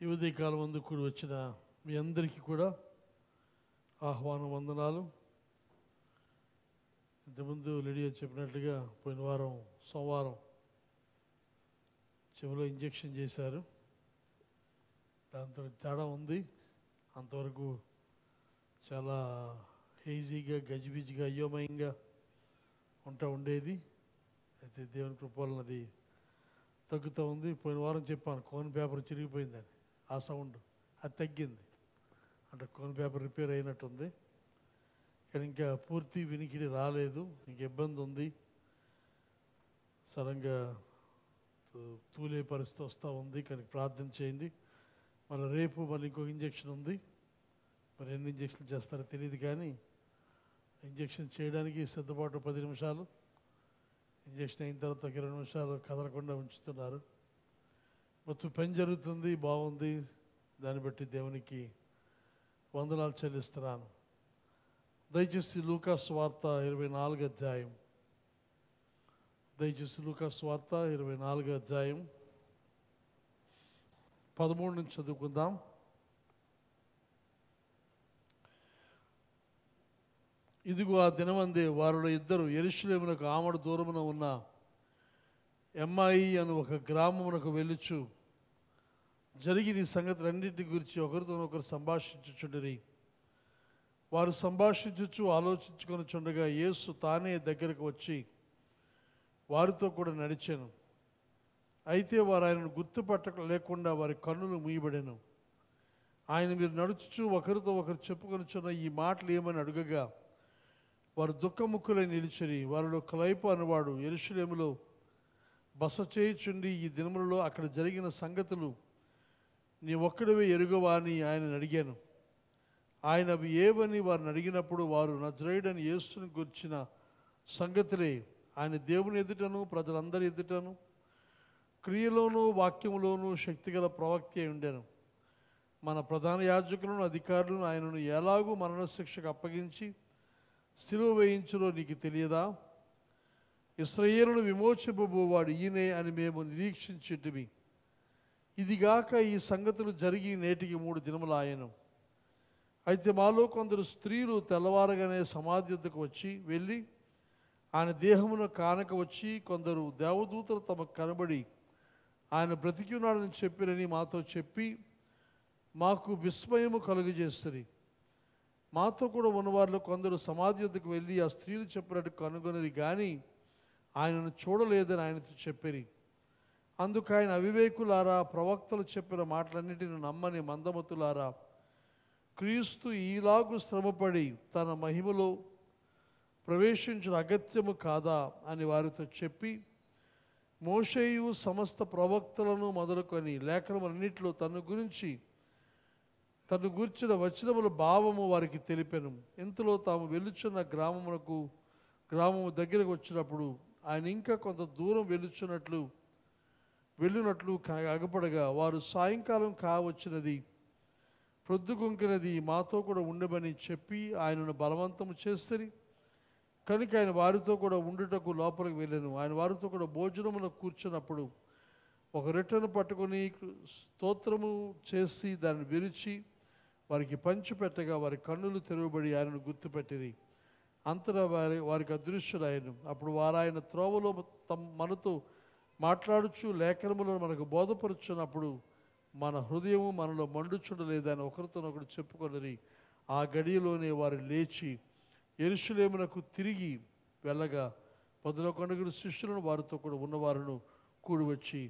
ఈ ఉదయకాలం ముందు కూడి వచ్చిన మీ అందరికీ కూడా ఆహ్వానం వందనాలు. ఇంతకుముందు లిడియా చెప్పినట్లుగా పోయిన వారం సోమవారం చెవిలో ఇంజెక్షన్ చేశారు. దాంతో తేడా ఉంది. అంతవరకు చాలా హేజీగా గజిబిజిగా అయోమయంగా ఉండేది. అయితే దేవుని కృపవలన అది తగ్గుతూ ఉంది. పోయిన వారం చెప్పాను కోన్ పేపర్ చిరిగిపోయిందని, ఆ సౌండ్ అది తగ్గింది. అంటే కోన్ పేపర్ రిపేర్ అయినట్టుంది. కానీ ఇంకా పూర్తి వినికిడి రాలేదు, ఇంక ఇబ్బంది ఉంది. సడన్గా తూలే పరిస్థితి వస్తూ ఉంది. కానీ ప్రార్థన చేయండి. మళ్ళీ రేపు మళ్ళీ ఇంకొక ఇంజక్షన్ ఉంది. మరి ఎన్ని ఇంజక్షన్లు చేస్తారో తెలియదు, కానీ ఇంజక్షన్ చేయడానికి సిద్ధపాటు 10 నిమిషాలు, ఇంజక్షన్ అయిన తర్వాత 20 నిమిషాలు కదలకుండా ఉంచుతున్నారు. మొత్తం పని జరుగుతుంది, బాగుంది. దాన్ని బట్టి దేవునికి వందనాలు చెల్లిస్తున్నాను. దయచేసి లూకాసు వార్త 24వ అధ్యాయం, దయచేసి లూకాసు వార్త 24వ అధ్యాయం 13 నుంచి చదువుకుందాం. ఇదిగో ఆ దినమందే వారిలో ఇద్దరు యెరూషలేమునకు ఆమడ దూరమున ఉన్న ఎమ్మాయి అను ఒక గ్రామమునకు వెళ్ళుచు జరిగిన ఈ సంగతులన్నింటి గురించి ఒకరితోనొకరు సంభాషించుచుండిరి. వారు సంభాషించుచు ఆలోచించుకొనుచుండగా యేసు తానే దగ్గరకు వచ్చి వారితో కూడా నడిచాను. అయితే వారు ఆయనను గుర్తుపట్టక లేకుండా వారి కన్నులు మూయబడెను. ఆయన మీరు నడుచుచు ఒకరితో ఒకరు చెప్పుకొనుచున్న ఈ మాటలు ఏమని అడుగగా వారు దుఃఖముఖులై నిలిచిరి. వారిలో క్లైపు అనువాడు యెరూషలేములో బస చేయుచుండి ఈ దినములలో అక్కడ జరిగిన సంగతులు నీ ఒక్కడివే ఎరుగవా అని ఆయనను అడిగాను. ఆయన అవి ఏవని వారిని అడిగినప్పుడు వారు నజరేయుడని యేసుని గురించిన సంగతులే. ఆయన దేవుని ఎదుటను ప్రజలందరి ఎదుటను క్రియలోనూ వాక్యములోనూ శక్తిగల ప్రవక్త అయి ఉండెను. మన ప్రధాన యాజకులను అధికారులను ఆయనను ఎలాగూ మరణశిక్షకు అప్పగించి సిలువ వేయించులో నీకు తెలియదా? ఇశ్రాయేలును విమోచింపబోవాడు ఈయనే అని మేము నిరీక్షించుటిమి. ఇదిగాక ఈ సంగతులు జరిగి నేటికి 3 దినములాయెను. అయితే మాలో కొందరు స్త్రీలు తెల్లవారగానే సమాధి వద్దకు వెళ్ళి ఆయన దేహమును కానక వచ్చి కొందరు దేవదూతలు తమకు కనబడి ఆయన బ్రతికి ఉన్నాడని చెప్పిరని మాతో చెప్పి మాకు విస్మయము కలుగజేస్తుంది. మాతో కూడా ఉన్నవారిలో కొందరు సమాధి వద్దకు వెళ్ళి ఆ స్త్రీలు చెప్పినట్టు కనుగొనరి కానీ ఆయనను చూడలేదని ఆయనతో చెప్పిరి. అందుకు ఆయన అవివేకులారా, ప్రవక్తలు చెప్పిన మాటలన్నిటిని నమ్మని మందమతులారా, క్రీస్తు ఈలాగు శ్రమపడి తన మహిమలో ప్రవేశించిన అగత్యము కాదా అని వారితో చెప్పి మోషేయు సమస్త ప్రవక్తలను మొదలుకొని లేఖనములన్నిటిలో తను గూర్చిన వచనముల భావము వారికి తెలిపెను. ఇంతలో తాము వెళ్ళుచున్న గ్రామము దగ్గరకు వచ్చినప్పుడు ఆయన ఇంకా కొంత దూరం వెళ్ళినట్లు అగపడగా వారు సాయంకాలం కావచ్చినది, ప్రొద్దుగుంకినది, మాతో కూడా ఉండమని చెప్పి ఆయనను బలవంతము చేస్తరి. కనుక ఆయన వారితో కూడా ఉండుటకు లోపలికి వెళ్ళాను. ఆయన వారితో కూడా భోజనమున కూర్చున్నప్పుడు ఒక రొట్టెను పట్టుకొని స్తోత్రము చేసి దాన్ని విరిచి వారికి పంచి పెట్టగా వారి కన్నులు తెరవబడి ఆయనను గుర్తుపెట్టిరి. అంతటా వారికి అదృశ్యుడాయను. అప్పుడు వారు ఆయన త్రోవలో మనతో మాట్లాడుచు లేఖనములను మనకు బోధపరుచున్నప్పుడు మన హృదయము మనలో మండుచుండలేదని ఒకరితోనొకరు చెప్పుకొనిరి. ఆ గడియలోనే వారు లేచి యెరూషలేమునకు తిరిగి వెళ్ళగా 11 శిష్యులను వారితో కూడా ఉన్నవారును కూడి వచ్చి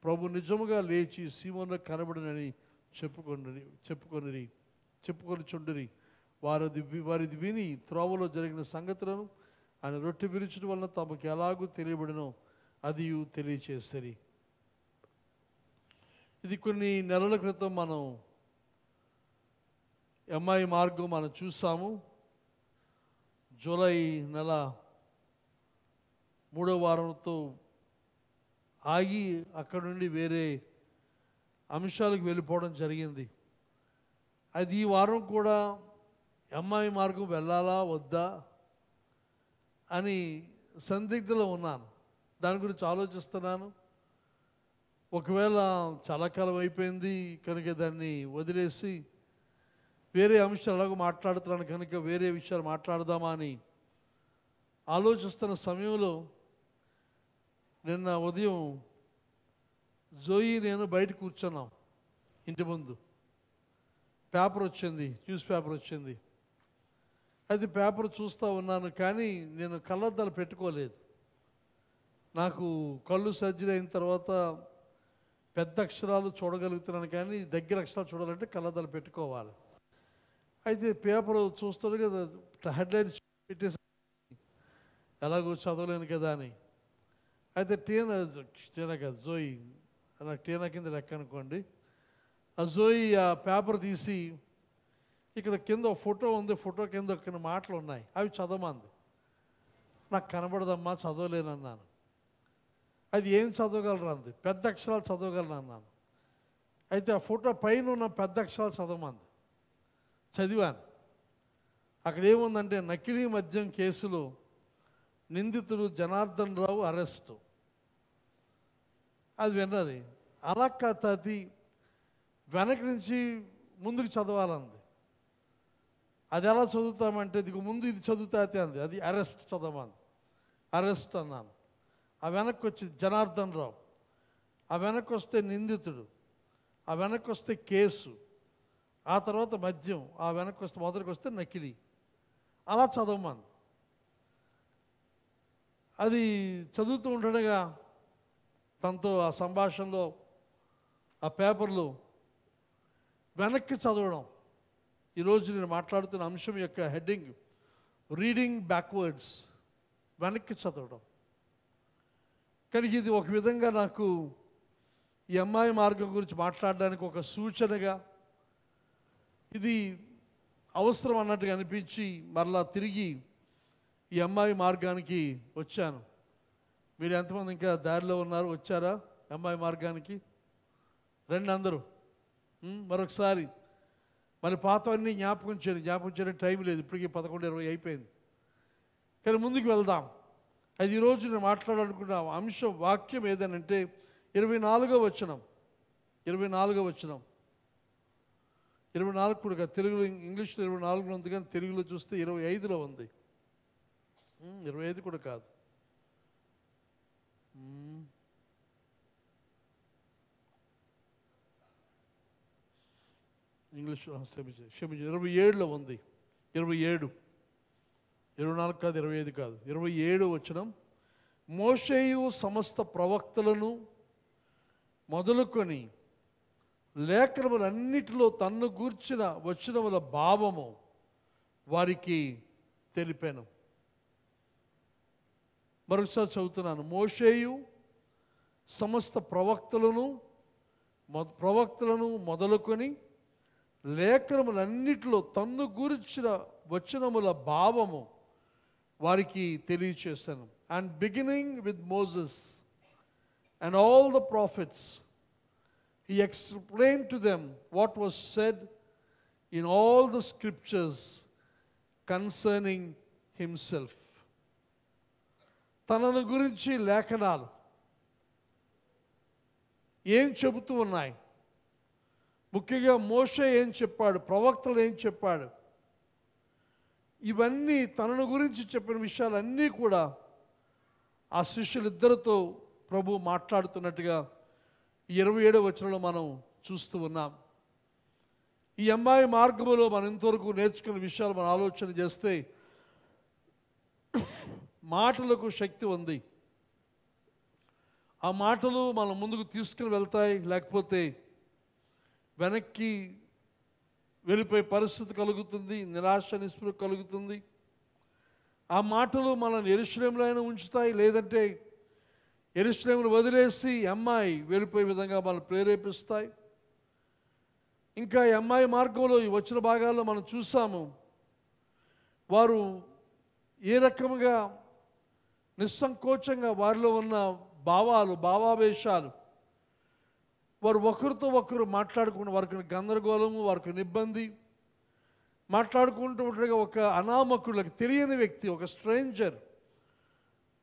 ప్రభు నిజముగా లేచి సీమోనుకు కనబడినని చెప్పుకొనిచుండిరి. వారిది విని త్రోవలో జరిగిన సంగతులను ఆయన రొట్టె విరుచడం వలన తమకు ఎలాగూ తెలియబడినో అది తెలియచేస్తారు. ఇది కొన్ని నెలల క్రితం మనం ఎమ్మాయి మార్గం మనం చూసాము. జూలై నెల 3వ వారంతో ఆగి అక్కడ నుండి వేరే అంశాలకు వెళ్ళిపోవడం జరిగింది. అది ఈ వారం కూడా ఎమ్మాయి మార్గం వెళ్ళాలా వద్దా అని సందిగ్ధలో ఉన్నాను. దాని గురించి ఆలోచిస్తున్నాను. ఒకవేళ చాలా కాలం అయిపోయింది కనుక దాన్ని వదిలేసి వేరే అంశాలు ఎలాగో మాట్లాడుతున్నాను కనుక వేరే విషయాలు మాట్లాడదామా అని ఆలోచిస్తున్న సమయంలో నిన్న ఉదయం జోయి నేను బయట కూర్చున్నాం, ఇంటి ముందు పేపర్ వచ్చింది, న్యూస్ పేపర్ వచ్చింది. అది పేపర్ చూస్తూ ఉన్నాను, కానీ నేను కళ్ళద్దాలు పెట్టుకోలేదు. నాకు కళ్ళు సర్జరీ అయిన తర్వాత పెద్ద అక్షరాలు చూడగలుగుతున్నాను, కానీ దగ్గర అక్షరాలు చూడాలంటే కళ్ళద్దాలు పెట్టుకోవాలి. అయితే పేపర్ చూస్తాడు కదా, హెడ్లైన్స్ పెట్టేసి ఎలాగో చదవలేను కదా అని. అయితే టీనా కదా జోయి, నాకు టీనా కింద లెక్క అనుకోండి. ఆ జోయి ఆ పేపర్ తీసి ఇక్కడ కింద ఫోటో ఉంది, ఫోటో కింద కొన్ని మాటలు ఉన్నాయి, అవి చదవమంది. నాకు కనబడదమ్మా, చదవలేనన్నాను. అది ఏం చదవగలరు అంది. పెద్ద అక్షరాలు చదవగలను అన్నాను. అయితే ఆ ఫోటో పైన ఉన్న పెద్ద అక్షరాలు చదవమంది. చదివాను. అక్కడ ఏముందంటే నకిలీ మద్యం కేసులో నిందితుడు జనార్దన్ రావు అరెస్టు. అది విన్నది. అలా కాదు, అది వెనక నుంచి ముందుకు చదవాలంది. అది ఎలా చదువుతామంటే ఇది ముందు ఇది చదువుతాతే అంది. అది అరెస్ట్ చదవమంది. అరెస్ట్ అన్నాను. ఆ వెనక్కి వచ్చి జనార్దన్ రావు, ఆ వెనక్కి వస్తే నిందితుడు, ఆ వెనక్కి వస్తే కేసు, ఆ తర్వాత మద్యం, ఆ వెనక్కి వస్తే మొదటికి వస్తే నకిలీ. అలా చదవమంది. అది చదువుతూ ఉండగా తనతో ఆ సంభాషణలో ఆ పేపర్లో వెనక్కి చదవడం, ఈరోజు నేను మాట్లాడుతున్న అంశం యొక్క హెడ్డింగ్ రీడింగ్ బ్యాక్వర్డ్స్, వెనక్కి చదవడం. కానీ ఇది ఒక విధంగా నాకు ఈ అమ్మాయి మార్గం గురించి మాట్లాడడానికి ఒక సూచనగా, ఇది అవసరం అన్నట్టుగా అనిపించి మరలా తిరిగి ఈ అమ్మాయి మార్గానికి వచ్చాను. మీరు ఎంతమంది ఇంకా దారిలో ఉన్నారు, వచ్చారా అమ్మాయి మార్గానికి? రండి అందరూ. మరొకసారి మరి పాతవన్నీ జ్ఞాపకం చేయడానికి టైం లేదు, ఇప్పటికీ 11:20 అయిపోయింది. కానీ ముందుకు వెళ్దాం. అది ఈరోజు నేను మాట్లాడాలనుకున్న అంశం, వాక్యం ఏదనంటే 24వ వచనం. 24 కూడా తెలుగులో, ఇంగ్లీష్లో 24లో ఉంది, కానీ తెలుగులో చూస్తే 25లో ఉంది. 25 కూడా కాదు. ఇంగ్లీష్ క్షమించి 27లో ఉంది. 27, 24 కాదు, 25 కాదు, 27 వచనం. మోషేయు సమస్త ప్రవక్తలను మొదలుకొని లేఖనములన్నిటిలో తన్ను గూర్చిన వచనముల భావము వారికి తెలిపాను. మరొకసారి చదువుతున్నాను. మోషేయు సమస్త ప్రవక్తలను మొదలుకొని లేఖనములన్నిటిలో తన్ను గూర్చిన వచనముల భావము వారికి తెలియచేశాను. And beginning with Moses and all the prophets he explained to them what was said in all the scriptures concerning himself. తనను గురించి లేఖనాలు ఏం చెబుతూ ఉన్నాయి, ముఖ్యంగా మోషే ఏం చెప్పాడు, ప్రవక్తలు ఏం చెప్పాడు, ఇవన్నీ తనను గురించి చెప్పిన విషయాలన్నీ కూడా ఆ శిష్యులిద్దరితో ప్రభు మాట్లాడుతున్నట్టుగా 27వ వచనంలో మనం చూస్తూ ఉన్నాం. ఈ అమ్మాయి మార్గంలో మనం ఇంతవరకు నేర్చుకున్న విషయాలు మనం ఆలోచన చేస్తే మాటలకు శక్తి ఉంది. ఆ మాటలు మనం ముందుకు తీసుకుని వెళ్తాయి, లేకపోతే వెనక్కి వెళ్ళిపోయే పరిస్థితి కలుగుతుంది, నిరాశ నిస్పృహ కలుగుతుంది. ఆ మాటలు మనల్ని యెరూషలేములో అయినా ఉంచుతాయి, లేదంటే యెరూషలేమును వదిలేసి అమ్మాయి వెళ్ళిపోయే విధంగా మనం ప్రేరేపిస్తాయి. ఇంకా ఈ అమ్మాయి మార్గంలో ఈ వచ్చిన భాగాల్లో మనం చూసాము, వారు ఏ రకంగా నిస్సంకోచంగా వారిలో ఉన్న భావావేశాలు, వారు ఒకరితో ఒకరు మాట్లాడుకుంటూ వారికి గందరగోళము, వారికి ఇబ్బంది, మాట్లాడుకుంటూ ఉండగా ఒక అనామకులకు తెలియని వ్యక్తి, ఒక స్ట్రేంజర్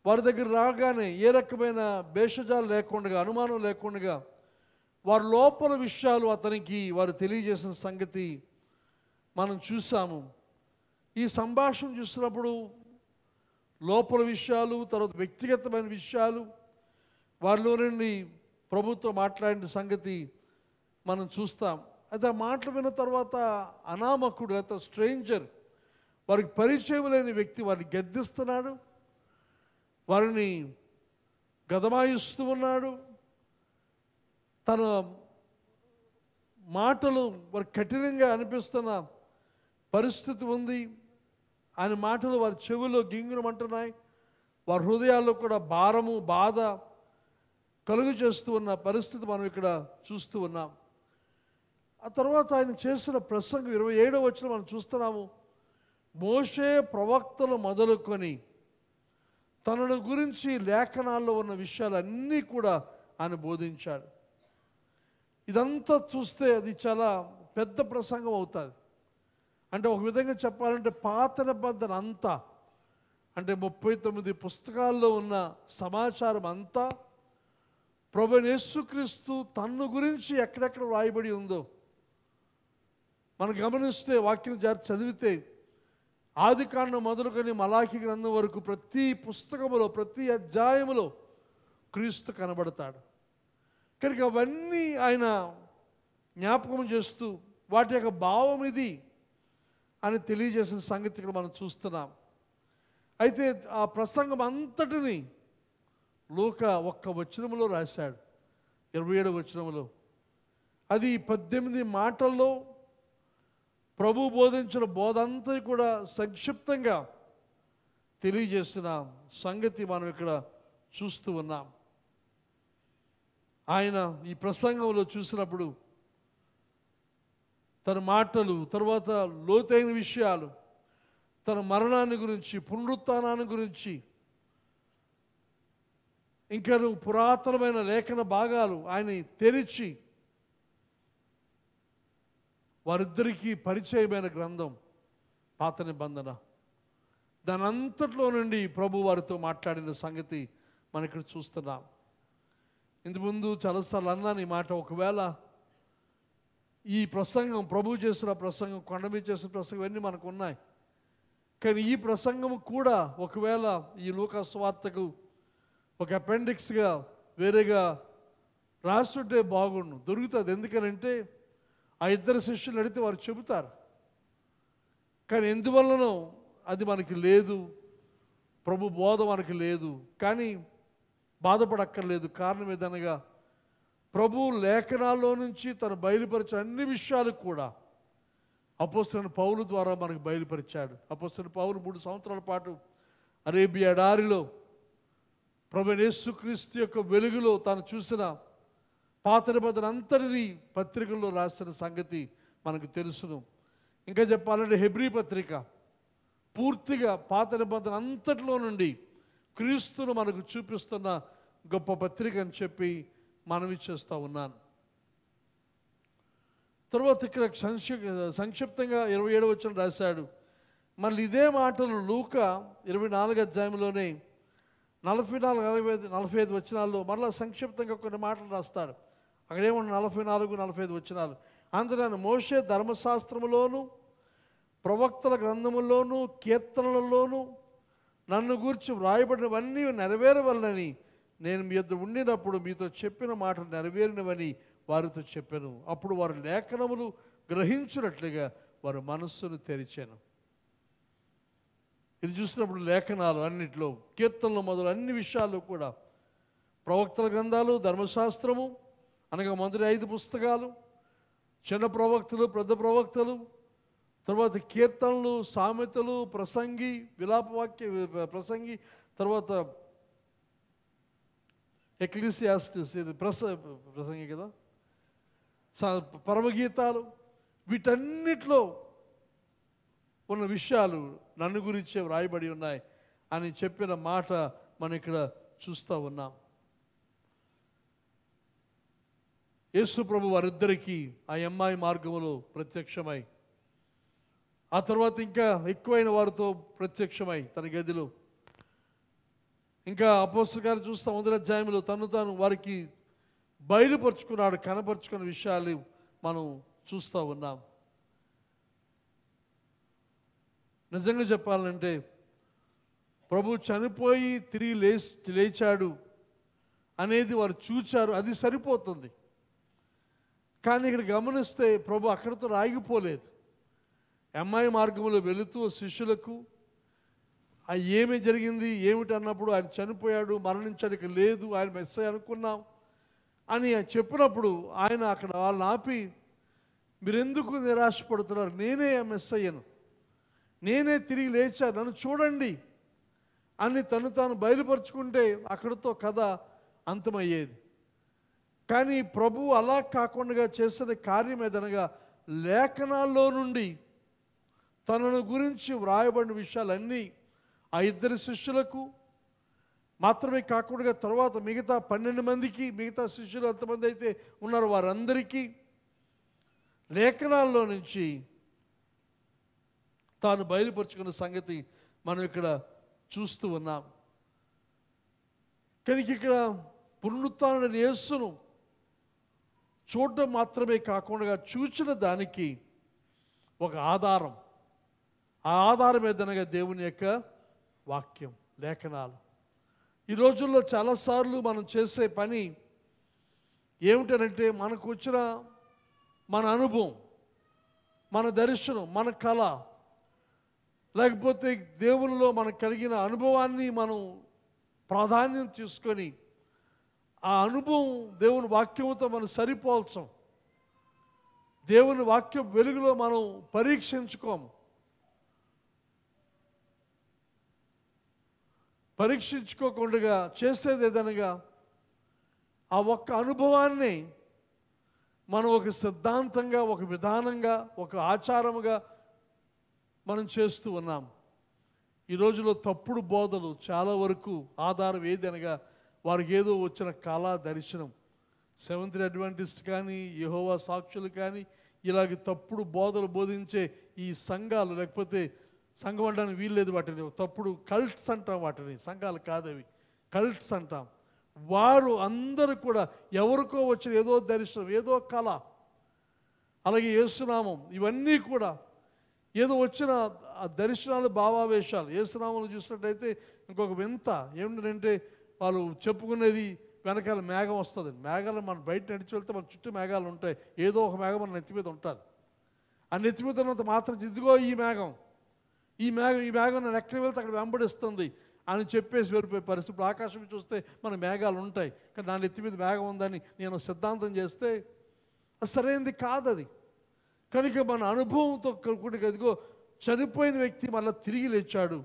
వారి దగ్గర రాగానే ఏ రకమైన భేషజాలు లేకుండా, అనుమానం లేకుండా వారి లోపల విషయాలు అతనికి వారు తెలియజేసిన సంగతి మనం చూసాము. ఈ సంభాషణ చూసినప్పుడు లోపల విషయాలు, తర్వాత వ్యక్తిగతమైన విషయాలు వారిలో నుండి ప్రభుతో మాట్లాడిన సంగతి మనం చూస్తాం. అయితే ఆ మాటలు విన్న తర్వాత అనామకుడు లేదా స్ట్రేంజర్, వారికి పరిచయం లేని వ్యక్తి వారిని గద్దిస్తున్నాడు, వారిని గదమాయిస్తూ ఉన్నాడు. తన మాటలు వారి కఠినంగా అనిపిస్తున్న పరిస్థితి ఉంది. ఆయన మాటలు వారి చెవుల్లో గింగురమంటున్నాయి. వారి హృదయాల్లో కూడా భారము, బాధ కలుగు చేస్తూ ఉన్న పరిస్థితి మనం ఇక్కడ చూస్తూ ఉన్నాం. ఆ తర్వాత ఆయన చేసిన ప్రసంగం 27వ వచనం మనం చూస్తున్నాము. మోషే ప్రవక్తలు మొదలుకొని తనను గురించి లేఖనాల్లో ఉన్న విషయాలన్నీ కూడా ఆయన బోధించాడు. ఇదంతా చూస్తే అది చాలా పెద్ద ప్రసంగం అవుతుంది. అంటే ఒక విధంగా చెప్పాలంటే పాత నిబంధన అంతా, అంటే 39 పుస్తకాల్లో ఉన్న సమాచారం అంతా ప్రభువైన యేసుక్రీస్తు తన్ను గురించి ఎక్కడెక్కడ రాయబడి ఉందో మనం గమనిస్తే, వాక్యం చదివితే ఆదికాండం మొదలుకొని మలాఖీ గ్రంథం వరకు ప్రతి పుస్తకములో, ప్రతి అధ్యాయములో క్రీస్తు కనబడతాడు. కనుక అవన్నీ ఆయన జ్ఞాపకం చేస్తూ వాటి యొక్క భావం ఇది అని తెలియజేసిన సంగతి ఇక్కడ మనం చూస్తున్నాం. అయితే ఆ ప్రసంగం అంతటిని లూకా ఒక్క వచనములో రాశాడు, 27వ వచనములో. అది 18 మాటల్లో ప్రభు బోధించిన బోధంతా కూడా సంక్షిప్తంగా తెలియజేసిన సంగతి మనం ఇక్కడ చూస్తూ ఉన్నాం. ఆయన ఈ ప్రసంగంలో చూసినప్పుడు తన మాటలు, తర్వాత లోతైన విషయాలు, తన మరణాన్ని గురించి, పునరుత్థానాన్ని గురించి, ఇంకా పురాతనమైన లేఖన భాగాలు ఆయన తెరిచి వారిద్దరికీ పరిచయమైన గ్రంథం పాత నిబంధన. దాని అంతట్లో నుండి ప్రభు వారితో మాట్లాడిన సంగతి మనం ఇక్కడ చూస్తున్నాం. ఇంతకుముందు చాలాసార్లు అన్నాను ఈ మాట. ఒకవేళ ఈ ప్రసంగం, ప్రభు చేసిన ప్రసంగం, కొండ మీద చేసిన ప్రసంగం ఇవన్నీ మనకు ఉన్నాయి. కానీ ఈ ప్రసంగం కూడా ఒకవేళ ఈ లూకా సువార్తకు ఒక అపెండిక్స్గా వేరేగా రాస్తుంటే బాగుండు, దొరుకుతుంది. ఎందుకనంటే ఆ ఇద్దరు శిష్యులు అడిగితే వారు చెబుతారు. కానీ ఎందువల్లనో అది మనకి లేదు, ప్రభు బోధ మనకి లేదు. కానీ బాధపడక్కర్లేదు. కారణం ఏదనగా ప్రభు లేఖనాల్లో నుంచి తను బయలుపరిచిన అన్ని విషయాలు కూడా అపోస్తలుడైన పౌలు ద్వారా మనకు బయలుపరిచాడు. అపోస్తలుడైన పౌలు 3 సంవత్సరాల పాటు అరేబియా ఎడారిలో ప్రభువైన యేసుక్రీస్తు యొక్క వెలుగులో తాను చూసిన పాత నిబంధన అంతటినీ పత్రికల్లో రాసిన సంగతి మనకు తెలుసును. ఇంకా చెప్పాలంటే హెబ్రీ పత్రిక పూర్తిగా పాత నిబంధన అంతటిలో నుండి క్రీస్తును మనకు చూపిస్తున్న గొప్ప పత్రిక అని చెప్పి మనవి చేస్తూ ఉన్నాను. తర్వాత ఇక్కడ సంక్షిప్తంగా 27వ వచనం రాశాడు. మళ్ళీ ఇదే మాటలు లూకా 24వ అధ్యాయంలోనే 44-45 వచనాల్లో మళ్ళీ సంక్షిప్తంగా కొన్ని మాటలు రాస్తాడు. అక్కడేమన్నా 44-45 వచనాలు. అందులో మోషే ధర్మశాస్త్రములోను, ప్రవక్తల గ్రంథముల్లోను, కీర్తనలలోను నన్ను గూర్చి వ్రాయబడినవన్నీ నెరవేరవలనని నేను మీ యొద్ద ఉండినప్పుడు మీతో చెప్పిన మాటలు నెరవేరినవని వారితో చెప్పాను. అప్పుడు వారు లేఖనములు గ్రహించినట్లుగా వారి మనస్సును తెరిచాను. ఇది చూసినప్పుడు లేఖనాలు అన్నిట్లో, కీర్తనలు మొదలు అన్ని విషయాలు కూడా, ప్రవక్తల గ్రంథాలు, ధర్మశాస్త్రము అనగా మొదటి 5 పుస్తకాలు, చిన్న ప్రవక్తలు, పెద్ద ప్రవక్తలు, తర్వాత కీర్తనలు, సామెతలు, ప్రసంగి, విలాపవాక్య ప్రసంగి, తర్వాత ఎక్లీసియాస్టిస్, ఇది ప్రసంగి కదా, పరమగీతాలు, వీటన్నిటిలో ఉన్న విషయాలు నన్ను గురించే వ్రాయబడి ఉన్నాయి అని చెప్పిన మాట మనం ఇక్కడ చూస్తూ ఉన్నాం. యేసు ప్రభు వారిద్దరికీ ఆ అమ్మాయి మార్గములో ప్రత్యక్షమై, ఆ తర్వాత ఇంకా ఎక్కువైన వారితో ప్రత్యక్షమై తన గదిలో, ఇంకా అపోస్తలుల గారు చూస్తాం 1వ అధ్యాయంలో తను తాను వారికి బయలుపరుచుకున్నాడు, కనపరుచుకున్న విషయాలు మనం చూస్తూ ఉన్నాం. నిజంగా చెప్పాలంటే ప్రభు చనిపోయి తిరిగి లేచాడు అనేది వారు చూచారు, అది సరిపోతుంది. కానీ ఇక్కడ గమనిస్తే ప్రభు అక్కడితో ఆగిపోలేదు. అమ్మాయి మార్గంలో వెళుతూ శిష్యులకు ఏమి జరిగింది ఏమిటి అన్నప్పుడు, ఆయన చనిపోయాడు, మరణించాడు, ఇక లేదు, ఆయన మెస్సయ్య అనుకున్నాం అని చెప్పినప్పుడు ఆయన అక్కడ వాళ్ళని ఆపి, మీరెందుకు నిరాశపడుతున్నారు? నేనే ఆ మెస్సయ్యను, నేనే తిరిగి లేచాను, నన్ను చూడండి అని తను తాను బయలుపరుచుకుంటే అక్కడితో కథ అంతమయ్యేది. కానీ ప్రభు అలా కాకుండా చేసిన కార్యం ఏదనగా లేఖనాల్లో నుండి తనను గురించి వ్రాయబడిన విషయాలన్నీ ఆ ఇద్దరు శిష్యులకు మాత్రమే కాకుండా తర్వాత మిగతా 12 మందికి, మిగతా శిష్యులు ఎంతమంది అయితే ఉన్నారో వారందరికీ లేఖనాల్లో నుంచి తాను బయలుపరుచుకున్న సంగతి మనం ఇక్కడ చూస్తూ ఉన్నాం. కనుక ఇక్కడ పునరుత్థానుడైన యేసును చూడడం మాత్రమే కాకుండా చూచిన దానికి ఒక ఆధారం, ఆ ఆధారం ఏదనగా దేవుని యొక్క వాక్యం, లేఖనాలు. ఈ రోజుల్లో చాలాసార్లు మనం చేసే పని ఏమిటనంటే, మనకు వచ్చిన మన అనుభవం, మన దర్శనం, మన కళ, లేకపోతే దేవునిలో మనకు కలిగిన అనుభవాన్ని మనం ప్రాధాన్యం తీసుకొని ఆ అనుభవం దేవుని వాక్యంతో మనం సరిపోల్చం. దేవుని వాక్యం వెలుగులో మనం పరీక్షించుకోము. పరీక్షించుకోకుండా చేసేది ఏదనగా ఆ ఒక్క అనుభవాన్ని మనం ఒక సిద్ధాంతంగా, ఒక విధానంగా, ఒక ఆచారముగా మనం చేస్తూ ఉన్నాం. ఈ రోజులో తప్పుడు బోధలు చాలా వరకు ఆధారం ఏదనగా వారికి ఏదో వచ్చిన కళ, దర్శనం. సెవెంత్ డే అడ్వెంటిస్ట్ కానీ, యెహోవా సాక్షులు కానీ, ఇలాగ తప్పుడు బోధలు బోధించే ఈ సంఘాలు, లేకపోతే సంఘం అనడానికి వీల్లేదు, వాటిని తప్పుడు కల్ట్స్ అంటాం, వాటిని సంఘాలు కాదవి, కల్ట్స్ అంటాం. వారు అందరూ కూడా ఎవరికో వచ్చిన ఏదో దర్శనం, ఏదో కళ, అలాగే యేసునామం, ఇవన్నీ కూడా ఏదో వచ్చిన దర్శనాలు, భావావేశాలు. యేసునామం చూసినట్టయితే ఇంకొక వింత ఏమిటంటే, వాళ్ళు చెప్పుకునేది వెనకాల మేఘం వస్తుంది. మేఘాలు మనం బయట నడిచి వెళ్తే మన చుట్టూ మేఘాలు ఉంటాయి, ఏదో ఒక మేఘం మన నెత్తి మీద ఉంటుంది. ఆ నెత్తి మీద ఉన్నంత మాత్రం ఇదిగో ఈ మేఘం నన్ను ఎక్కడికి వెళ్తే అక్కడ వెంబడిస్తుంది అని చెప్పేసి వెళ్ళిపోయే పరిస్థితి. ఇప్పుడు ఆకాశం చూస్తే మన మేఘాలు ఉంటాయి, కానీ నా నెత్తి మీద మేఘం ఉందని నేను సిద్ధాంతం చేస్తే అది సరైనది కాదది. కనుక మన అనుభవంతో కూడిక, అదిగో చనిపోయిన వ్యక్తి మళ్ళీ తిరిగి లేచాడు,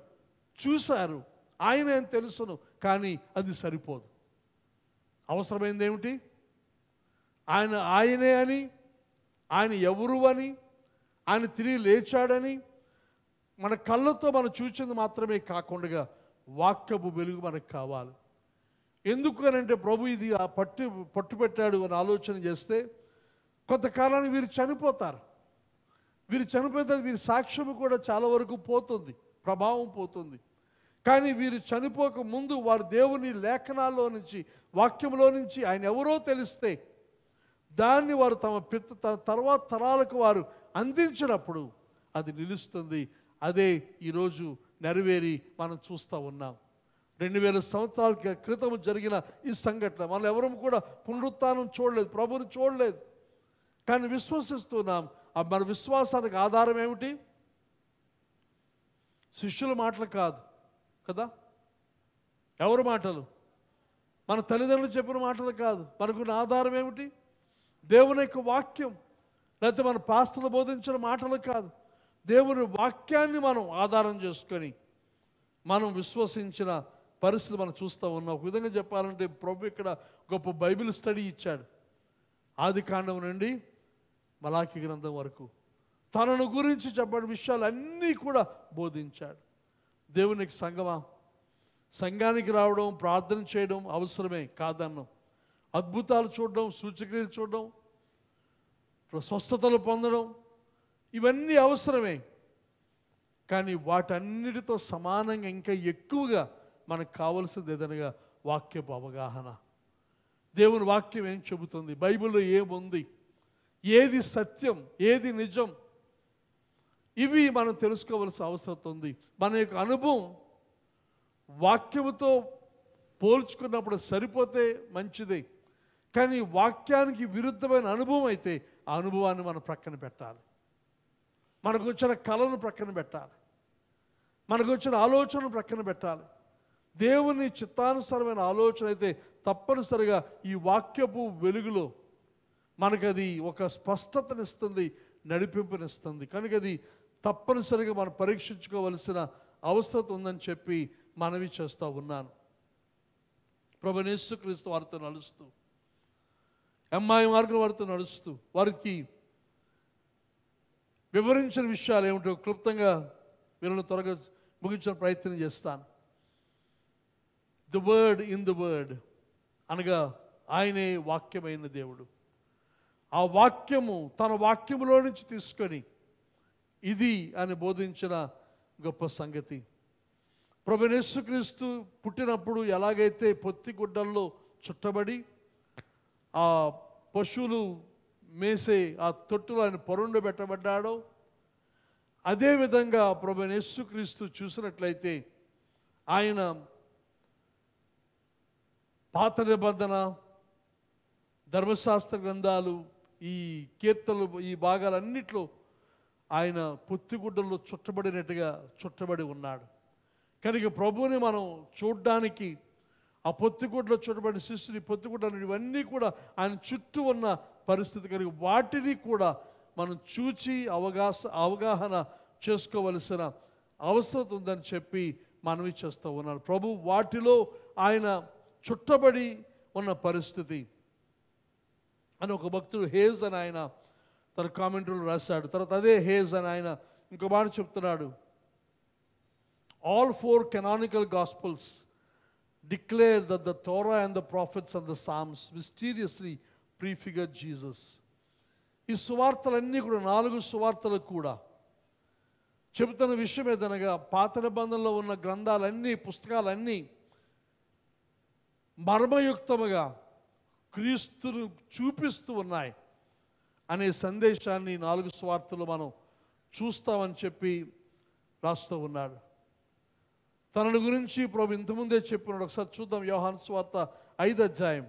చూశారు, ఆయన అని తెలుసును, కానీ అది సరిపోదు. అవసరమైంది ఏమిటి? ఆయనే అని, ఆయన ఎవరు అని, ఆయన తిరిగి లేచాడని మన కళ్ళతో మనం చూసింది మాత్రమే కాకుండా వాక్యపు వెలుగు మనకు కావాలి. ఎందుకు అనంటే ప్రభు ఇది పట్టుపెట్టాడు అని ఆలోచన చేస్తే కొంతకాలానికి వీరు చనిపోతారు. వీరు చనిపోతే వీరి సాక్ష్యము కూడా చాలా వరకు పోతుంది, ప్రభావం పోతుంది. కానీ వీరు చనిపోక ముందు వారు దేవుని లేఖనాల్లో నుంచి, వాక్యంలో నుంచి ఆయన ఎవరో తెలిస్తే దాన్ని వారు తమ తర్వాత తరాలకు వారు అందించినప్పుడు అది నిలుస్తుంది. అదే ఈరోజు నెరవేరి మనం చూస్తూ ఉన్నాం. 2000 సంవత్సరాల క్రితం జరిగిన ఈ సంఘటన మనం ఎవరూ కూడా పునరుత్థానం చూడలేదు, ప్రభువుని చూడలేదు, కానీ విశ్వసిస్తున్నాం. మన విశ్వాసానికి ఆధారం ఏమిటి? శిష్యుల మాటలు కాదు కదా, ఎవరి మాటలు? మన తల్లిదండ్రులు చెప్పిన మాటలు కాదు. మనకున్న ఆధారం ఏమిటి? దేవుని యొక్క వాక్యం. లేకపోతే మన పాస్టర్లు బోధించిన మాటలు కాదు, దేవుని వాక్యాన్ని మనం ఆధారం చేసుకొని మనం విశ్వసించిన పరిస్థితి మనం చూస్తూ ఉన్నాం. ఒక విధంగా చెప్పాలంటే ప్రభు ఇక్కడ గొప్ప బైబిల్ స్టడీ ఇచ్చాడు. ఆదికాండం నుండి మలాకి గ్రంథం వరకు తనను గురించి చెప్పిన విషయాలన్నీ కూడా బోధించాడు. దేవునికి సంఘానికి రావడం, ప్రార్థన చేయడం అవసరమే కాదన్నాం. అద్భుతాలు చూడడం, సూచక్రియలు చూడడం, స్వస్థతలు పొందడం, ఇవన్నీ అవసరమే. కానీ వాటన్నిటితో సమానంగా ఇంకా ఎక్కువగా మనకు కావలసింది ఏదనగా వాక్యపు అవగాహన. దేవుని వాక్యం ఏం చెబుతుంది, బైబిల్లో ఏముంది, ఏది సత్యం, ఏది నిజం, ఇవి మనం తెలుసుకోవాల్సిన అవసరం ఉంది. మన యొక్క అనుభవం వాక్యముతో పోల్చుకున్నప్పుడు సరిపోతే మంచిదే, కానీ వాక్యానికి విరుద్ధమైన అనుభవం అయితే ఆ అనుభవాన్ని మనం ప్రక్కన పెట్టాలి. మనకు వచ్చిన కళను ప్రక్కన పెట్టాలి, మనకు వచ్చిన ఆలోచనను ప్రక్కన పెట్టాలి. దేవుని చిత్తానుసారమైన ఆలోచన అయితే తప్పనిసరిగా ఈ వాక్యపు వెలుగులో మనకది ఒక స్పష్టతనిస్తుంది, నడిపింపునిస్తుంది. కనుక అది తప్పనిసరిగా మనం పరీక్షించుకోవలసిన అవసరం ఉందని చెప్పి మనవి చేస్తూ ఉన్నాను. ప్రభువైన యేసుక్రీస్తు వారితో నడుస్తూ, అమ్మాయి మార్గం వారితో నడుస్తూ వారికి వివరించిన విషయాలు ఏమిటో క్లుప్తంగా వీళ్ళని త్వరగా ముగించిన ప్రయత్నం చేస్తాను. The word in the word అనగా ఆయనే వాక్యమైన దేవుడు. ఆ వాక్యము తన వాక్యములో నుంచి తీసుకొని ఇది అని బోధించిన గొప్ప సంగతి. ప్రభువైన యేసుక్రీస్తు పుట్టినప్పుడు ఎలాగైతే పొత్తి గుడ్డల్లో చుట్టబడి ఆ పశువులు మేసే ఆ తొట్టులో ఆయన పొరుండు పెట్టబడ్డాడో, అదేవిధంగా ప్రభువైన యేసుక్రీస్తు చూసినట్లయితే ఆయన పాత నిబంధన ధర్మశాస్త్ర గ్రంథాలు, ఈ కీర్తనలు, ఈ భాగాలన్నిట్లో ఆయన పొత్తిగుడ్డల్లో చుట్టబడినట్టుగా చుట్టబడి ఉన్నాడు. కనుక ప్రభువుని మనం చూడ్డానికి ఆ పొత్తిగుడ్డలో చుట్టబడిన శిష్యుని పొత్తిగుడ్డలు ఇవన్నీ కూడా ఆయన చుట్టూ ఉన్న పరిస్థితి కనుక వాటిని కూడా మనం చూచి అవగాహన చేసుకోవలసిన అవసరం ఉందని చెప్పి మనవి చేస్తూ ఉన్నాడు. ప్రభు వాటిలో ఆయన చుట్టబడి ఉన్న పరిస్థితి అని ఒక భక్తుడు హేజ్ అని ఆయన తన కామెంటరీలో రాశాడు. తర్వాత అదే హేజ్ అని ఆయన ఇంకో మాట చెప్తున్నాడు. All 4 canonical gospels declare that the Torah and the prophets and the Psalms mysteriously prefigure Jesus. ఈ సువార్తలన్నీ కూడా 4 సువార్తలు కూడా చెబుతున్న విషయం ఏదనగా పాత నిబంధనలో ఉన్న గ్రంథాలన్నీ, పుస్తకాలన్నీ మర్మయుక్తముగా క్రీస్తును చూపిస్తూ ఉన్నాయి అనే సందేశాన్ని 4 సువార్తలు మనం చూస్తామని చెప్పి రాస్తూ ఉన్నాడు. తనను గురించి ప్రభు ఇంతకుముందే చెప్పినాడు. ఒకసారి చూద్దాం. యోహాను సువార్త 5వ అధ్యాయం,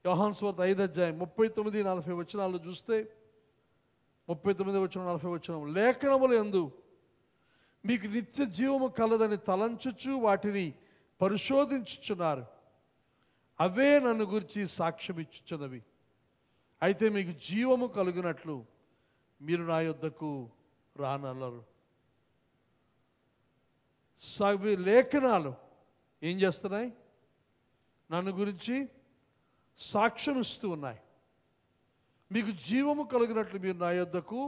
యోహాను సువార్త 5వ అధ్యాయం 39-40 వచనాలు చూస్తే, 39 వచనం 40 వచనం, లేఖనముల యందు మీకు నిత్య జీవము కలదని తలంచుచు వాటిని పరిశోధించుచున్నారు, అవే నన్ను గురించి సాక్ష్యం ఇచ్చుచున్నవి. అయితే మీకు జీవము కలుగునట్లు మీరు నా యొద్దకు రానల్లరు. లేఖనాలు ఏం చేస్తున్నాయి? నన్ను గురించి సాక్ష్యం ఇస్తూ ఉన్నాయి. మీకు జీవము కలిగినట్లు మీరు నా యొద్దకు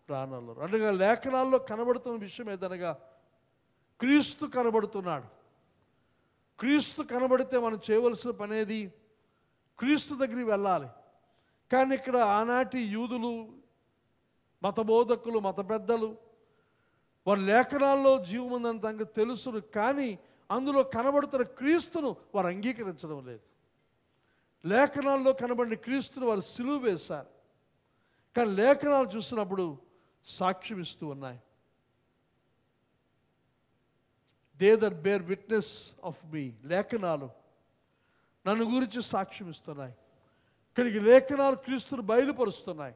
రానల్లరు. అనగా లేఖనాల్లో కనబడుతున్న విషయం ఏదనగా క్రీస్తు కనబడుతున్నాడు. క్రీస్తు కనబడితే మనం చేయవలసిన పనేది క్రీస్తు దగ్గరికి వెళ్ళాలి. కానీ ఇక్కడ ఆనాటి యూదులు, మత బోధకులు, మత పెద్దలు వారి లేఖనాల్లో జీవం ఉందంత తెలుసును, కానీ అందులో కనబడుతున్న క్రీస్తును వారు అంగీకరించడం లేదు. లేఖనాల్లో కనబడిన క్రీస్తును వారు సిలువ వేశారు, కానీ లేఖనాలు చూసినప్పుడు సాక్ష్యం ఇస్తూ ఉన్నాయి. They that bear witness of me, లేఖనాలు నన్ను గురించి సాక్ష్యం ఇస్తున్నాయి. ఇక్కడికి లేఖనాలు క్రీస్తును బయలుపరుస్తున్నాయి.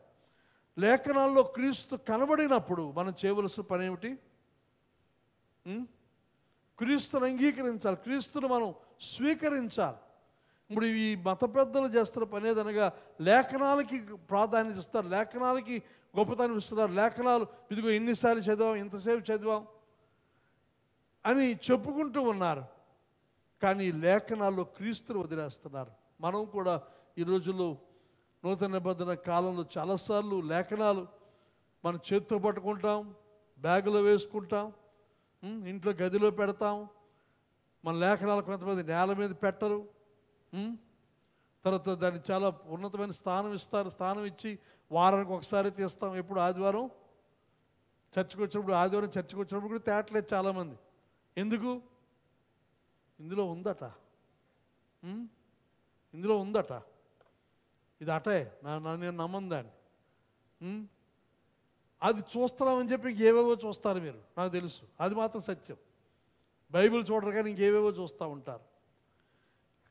లేఖనాల్లో క్రీస్తు కనబడినప్పుడు మనం చేయవలసిన పని ఏమిటి? క్రీస్తును అంగీకరించాలి, క్రీస్తును మనం స్వీకరించాలి. ఇప్పుడు ఈ మత పెద్దలు చేస్తున్న పని ఏదనగా లేఖనాలకి ప్రాధాన్యత ఇస్తారు, లేఖనాలకి గొప్పతనం ఇస్తున్నారు. లేఖనాలు ఇదిగో ఎన్నిసార్లు చదివాం, ఇంతసేపు చదివాం అని చెప్పుకుంటూ ఉన్నారు, కానీ లేఖనాల్లో క్రీస్తును వదిలేస్తున్నారు. మనం కూడా ఈ రోజుల్లో నూతన నిబంధన కాలంలో చాలాసార్లు లేఖనాలు మనం చేత్తో పట్టుకుంటాం, బ్యాగులో వేసుకుంటాం, ఇంట్లో గదిలో పెడతాం. మన లేఖనాలు కొంతమంది నేల మీద పెట్టరు. తర్వాత దాన్ని చాలా ఉన్నతమైన స్థానం ఇస్తారు. స్థానం ఇచ్చి వారానికి ఒకసారి తీస్తాం. ఎప్పుడు ఆదివారం చర్చకు వచ్చినప్పుడు, ఆదివారం చర్చకు వచ్చినప్పుడు కూడా తేటలేదు చాలామంది. ఎందుకు? ఇందులో ఉందట, ఇందులో ఉందట, ఇది అటే, నేను నమ్మను దాన్ని. అది చూస్తున్నామని చెప్పి ఇంకేవేవో చూస్తారు మీరు, నాకు తెలుసు. అది మాత్రం సత్యం. బైబిల్ చూడరు కానీ ఇంకేవేవో చూస్తూ ఉంటారు.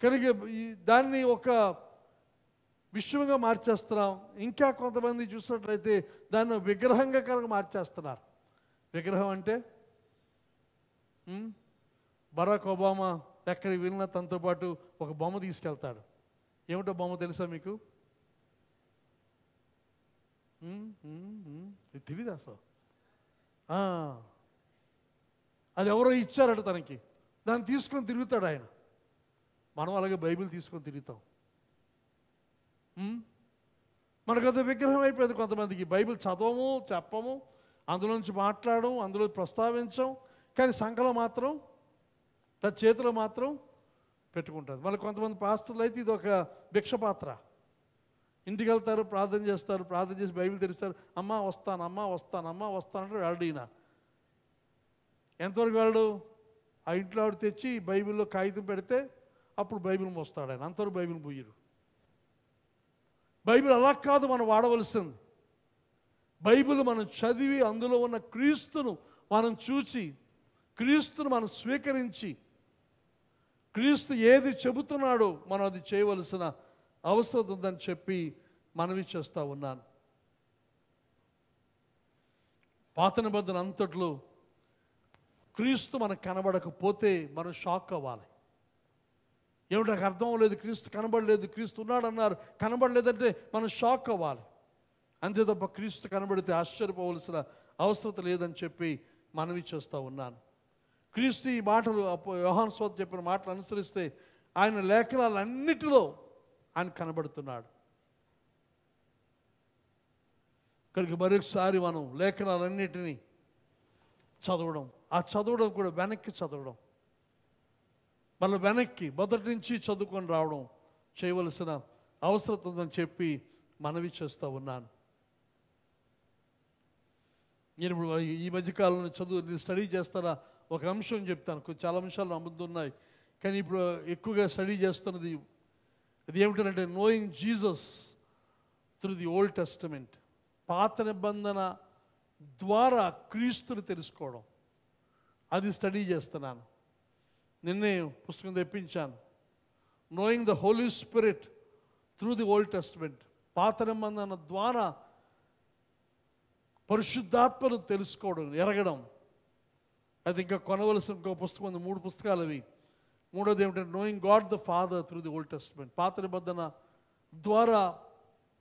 కనుక దాన్ని ఒక విషయంగా మార్చేస్తున్నాం. ఇంకా కొంతమంది చూసినట్లయితే దాన్ని విగ్రహంగా కనుక మార్చేస్తున్నారు. విగ్రహం అంటే బరాక్ ఒబామా ఎక్కడికి వెళ్ళినా తనతో పాటు ఒక బొమ్మ తీసుకెళ్తాడు. ఏమిటో బొమ్మ తెలుసా మీకు? తెలియదు అసలు. అది ఎవరో ఇచ్చారట తనకి, దాన్ని తీసుకొని తిరుగుతాడు ఆయన. మనం అలాగే బైబిల్ తీసుకొని తిరుగుతాం. మనకు అది విగ్రహం అయిపోయింది. కొంతమందికి బైబిల్ చదవము, చెప్పము, అందులో నుంచి మాట్లాడడం, అందులో ప్రస్తావించం, కానీ సంఘంలో మాత్రం చేతిలో మాత్రం పెట్టుకుంటారు. మళ్ళీ కొంతమంది పాస్టర్లు అయితే ఇది ఒక భిక్షపాత్ర. ఇంటికి వెళ్తారు, ప్రార్థన చేస్తారు, ప్రార్థన చేసి బైబిల్ తెరుస్తారు, అమ్మా వస్తాను, అమ్మా వస్తాను, అమ్మా వస్తాను అంటే వెళ్ళడు ఈయన. ఎంతవరకు వెళ్ళడు? ఆ ఇంట్లో ఆవిడ తెచ్చి బైబిల్లో కాగితం పెడితే అప్పుడు బైబిల్ మోస్తాడు ఆయన. అంతవరకు బైబిల్ పోయరు. బైబిల్ అలా కాదు మనం వాడవలసింది. బైబిల్ మనం చదివి అందులో ఉన్న క్రీస్తును మనం చూసి, క్రీస్తును మనం స్వీకరించి, క్రీస్తు ఏది చెబుతున్నాడో మనం అది చేయవలసిన అవసరం ఉందని చెప్పి మనవి చేస్తూ ఉన్నాను. పాత నిబంధన అంతట్లో క్రీస్తు మనకు కనబడకపోతే మనం షాక్ అవ్వాలి. ఏమిటి నాకు అర్థం అవ్వలేదు, క్రీస్తు కనబడలేదు, క్రీస్తు ఉన్నాడన్నారు, కనబడలేదంటే మనం షాక్ అవ్వాలి. అంతే తప్ప క్రీస్తు కనబడితే ఆశ్చర్యపోవలసిన అవసరం లేదని చెప్పి మనవి చేస్తూ ఉన్నాను. క్రీస్తు ఈ మాటలు యోహాను సువార్త చెప్పిన మాటలు అనుసరిస్తే ఆయన లేఖనాలన్నిటిలో ఆయన కనబడుతున్నాడు. కనుక మరొకసారి మనం లేఖనాలన్నిటినీ చదవడం, ఆ చదవడం కూడా వెనక్కి చదవడం, మళ్ళీ వెనక్కి మొదటి నుంచి చదువుకొని రావడం చేయవలసిన అవసరం ఉందని చెప్పి మనవి చేస్తూ ఉన్నాను. నేను ఇప్పుడు ఈ మధ్యకాలంలో నేను స్టడీ చేస్తారా ఒక అంశం చెప్తాను. చాలా అంశాలు నా ముందు ఉన్నాయి, కానీ ఇప్పుడు ఎక్కువగా స్టడీ చేస్తున్నది అది ఏమిటంటే knowing Jesus through the Old Testament. పాత నిబంధన ద్వారా క్రీస్తుని తెలుసుకోవడం, అది స్టడీ చేస్తున్నాను. నిన్నే పుస్తకం తెప్పించాను, knowing the Holy Spirit through the Old Testament. పాత నిబంధన ద్వారా పరిశుద్ధాత్మను తెలుసుకోవడం, ఎరగడం. అది ఇంకా కొనవలసిన ఇంకో పుస్తకం ఉంది, 3 పుస్తకాలు అవి. మూడోది ఏమిటంటే knowing God the father through the Old Testament. పాత నిబంధన ద్వారా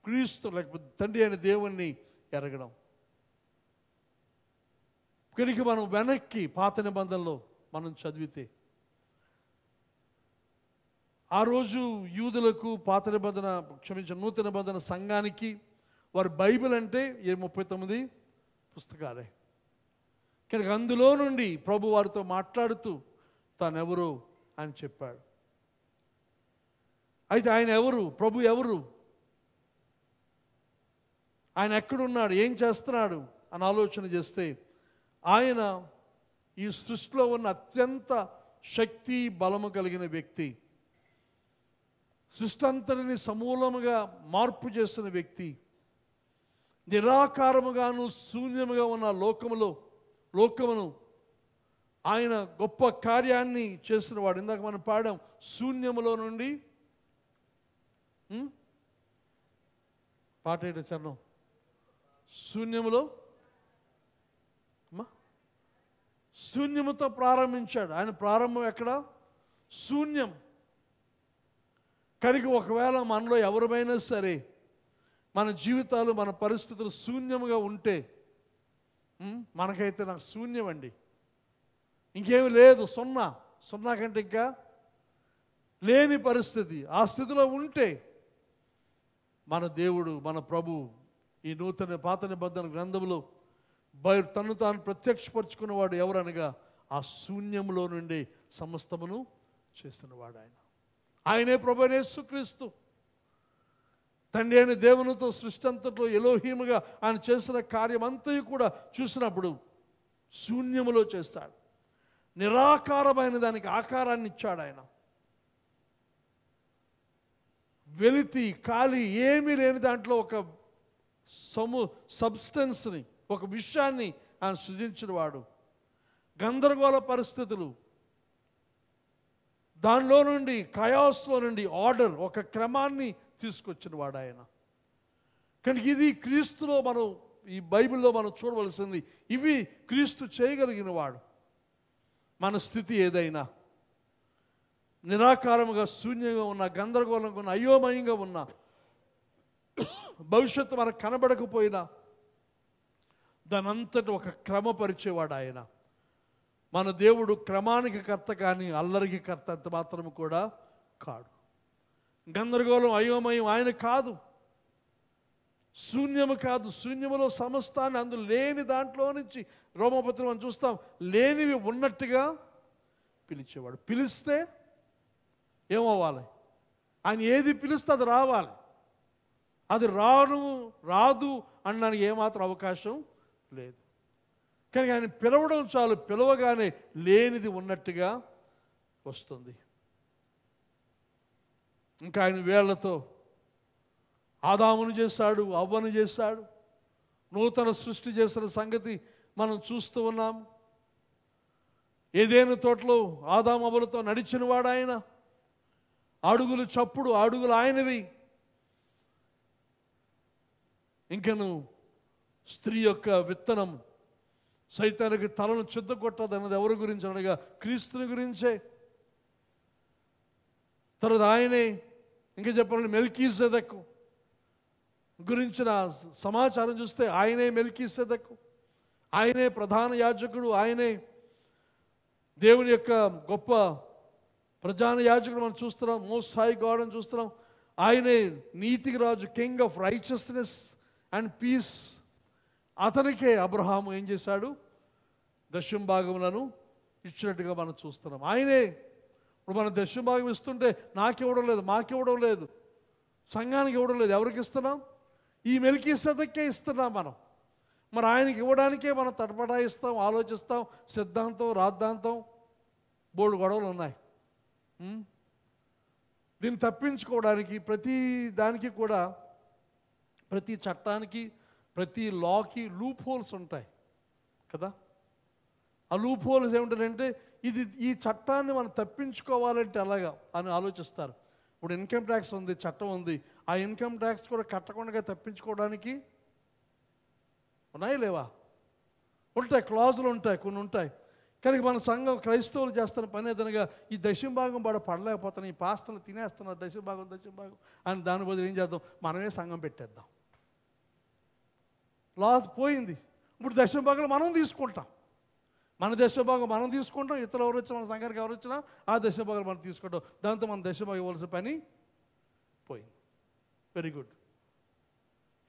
క్రీస్తు లేకపోతే తండ్రి అయిన దేవుణ్ణి ఎరగడం. కనుక మనం వెనక్కి పాత నిబంధనలో మనం చదివితే, ఆ రోజు యూదులకు పాత నిబంధన నూతన నిబంధన సంఘానికి వారి బైబిల్ అంటే 39 పుస్తకాలే. కనుక అందులో నుండి ప్రభు వారితో మాట్లాడుతూ తానెవరు అని చెప్పాడు. అయితే ఆయన ఎవరు, ప్రభు ఎవరు, ఆయన ఎక్కడున్నాడు, ఏం చేస్తున్నాడు అని ఆలోచన చేస్తే, ఆయన ఈ సృష్టిలో ఉన్న అత్యంత శక్తి బలము కలిగిన వ్యక్తి, సృష్టి అంతటిని సమూలముగా మార్పు చేస్తున్న వ్యక్తి, నిరాకారముగాను శూన్యముగా ఉన్న లోకమును ఆయన గొప్ప కార్యాన్ని చేసిన వాడు. ఇందాక మనం పాడాం, శూన్యములో నుండి పాట ఏంటో చరణం, శూన్యములో శూన్యముతో ప్రారంభించాడు. ఆయన ప్రారంభం ఎక్కడ? శూన్యం. కనుక ఒకవేళ మనలో ఎవరిమైనా సరే మన జీవితాలు మన పరిస్థితులు శూన్యముగా ఉంటే, మనకైతే నాకు శూన్యం అండి, ఇంకేమి లేదు, సున్నా కంటే ఇంకా లేని పరిస్థితి. ఆ స్థితిలో ఉంటే మన దేవుడు, మన ప్రభు ఈ పాత నిబంధన గ్రంథంలో తను తాను ప్రత్యక్షపరుచుకున్నవాడు ఎవరనగా ఆ శూన్యంలో నుండి సమస్తమును చేస్తున్నవాడు ఆయనే ప్రభు యేసుక్రీస్తు. తండ్రి అయిన దేవునితో సృష్టి అంతట్లో ఎలోహీముగా ఆయన చేసిన కార్యమంతా కూడా చూసినప్పుడు శూన్యములో చేస్తాడు. నిరాకారమైన దానికి ఆకారాన్ని ఇచ్చాడు ఆయన. వెలితి ఖాళీ ఏమీ లేని దాంట్లో ఒక సబ్స్టెన్స్ని, ఒక విషయాన్ని ఆయన సృజించిన వాడు. గందరగోళ పరిస్థితులు, దానిలో నుండి కయాస్లో నుండి ఆర్డర్, ఒక క్రమాన్ని తీసుకొచ్చిన వాడు ఆయన. కనుక ఇది క్రీస్తులో మనం, ఈ బైబిల్లో మనం చూడవలసింది, ఇవి క్రీస్తు చేయగలిగిన వాడు. మన స్థితి ఏదైనా నిరాకారముగా, శూన్యంగా ఉన్న, గందరగోళంగా ఉన్న, అయోమయంగా ఉన్న, భవిష్యత్తు మనకు కనబడకపోయినా దాని అంతటి ఒక క్రమపరిచేవాడు ఆయన. మన దేవుడు క్రమానికి కర్త కానీ అల్లరికి కర్త అంత మాత్రం కూడా కాడు. గందరగోళం, అయోమయం ఆయన కాదు, శూన్యము కాదు. శూన్యములో సమస్తాన్ని, అందులో లేని దాంట్లో నుంచి రోమపత్రం మనం చూస్తాం, లేనివి ఉన్నట్టుగా పిలిచేవాడు. పిలిస్తే ఏమవ్వాలి? ఆయన ఏది పిలిస్తే అది రావాలి. అది రాదు అనడానికి ఏమాత్రం అవకాశం లేదు. కానీ ఆయన పిలవడం చాలు, పిలవగానే లేనిది ఉన్నట్టుగా వస్తుంది. ఇంకా ఆయన వేళ్లతో ఆదామును చేశాడు, అవ్వను చేశాడు, నూతన సృష్టి చేసిన సంగతి మనం చూస్తూ ఉన్నాము. ఏదేను తోటలో ఆదాము అవ్వలతో నడిచిన వాడు ఆయన. అడుగులు చప్పుడు, అడుగులు ఆయనవి. ఇంకను స్త్రీ యొక్క విత్తనం సైతానికి తలను చిద్దగొట్టదు అన్నది ఎవరి గురించి అనగా క్రీస్తుని గురించే. తర్వాత ఆయనే, ఇంకా చెప్పాలంటే మెల్కీసెదెకు గురించిన సమాచారం చూస్తే ఆయనే మెల్కీసెదెకు, ఆయనే ప్రధాన యాజకుడు, ఆయనే దేవుని యొక్క గొప్ప ప్రధాన యాజకుడు మనం చూస్తున్నాం. మోస్ట్ హై గాడ్ అని చూస్తున్నాం. ఆయనే నీతికి రాజు, king of righteousness and peace. అతనికే అబ్రహాము ఏం చేశాడు? దశమ భాగములను ఇచ్చినట్టుగా మనం చూస్తున్నాం. ఆయనే ఇప్పుడు మనం దశమ భాగం ఇస్తుంటే నాకివ్వడం లేదు, మాకివ్వడం లేదు, సంఘానికి ఇవ్వడం లేదు. ఎవరికి ఇస్తున్నాం? ఈ మెల్కీసెదెకే ఇస్తున్నాం మనం. మరి ఆయనకి ఇవ్వడానికే మనం తటపటాయిస్తాం, ఆలోచిస్తాం, సిద్ధాంతం, రాద్ధాంతం, బోల్డు గొడవలు ఉన్నాయి. దీన్ని తప్పించుకోవడానికి ప్రతి దానికి కూడా, ప్రతి చట్టానికి, ప్రతి లాకి లూప్ హోల్స్ ఉంటాయి కదా. ఆ లూప్ హోల్స్ ఏమిటంటే, ఈ చట్టాన్ని మనం తప్పించుకోవాలంటే ఎలాగా అని ఆలోచిస్తారు. ఇప్పుడు ఇన్కమ్ ట్యాక్స్ ఉంది, చట్టం ఉంది. ఆ ఇన్కమ్ ట్యాక్స్ కూడా కట్టకుండా తప్పించుకోవడానికి ఉన్నాయి లేవా? ఉంటాయి, క్లాజులు ఉంటాయి, కొన్ని ఉంటాయి. కనుక మన సంఘం, క్రైస్తవులు చేస్తున్న పని ఏదనగా ఈ దశమ భాగం పడలేకపోతున్నాం, ఈ పాస్టర్లు తినేస్తున్నారు దశమ భాగం అని. దాని బదులు ఏం చేద్దాం? మనమే సంఘం పెట్టేద్దాం. లా పోయింది. ఇప్పుడు దశమ భాగం మనం తీసుకుంటాం. మన దశమ భాగం మనం తీసుకుంటాం. ఇతరులు ఎవరు వచ్చినా, మన సంఘానికి ఎవరు వచ్చినా ఆ దశమ భాగం మనం తీసుకుంటాం. దాంతో మన దశమ భాగం ఇవ్వాల్సిన పని పోయింది. Very good.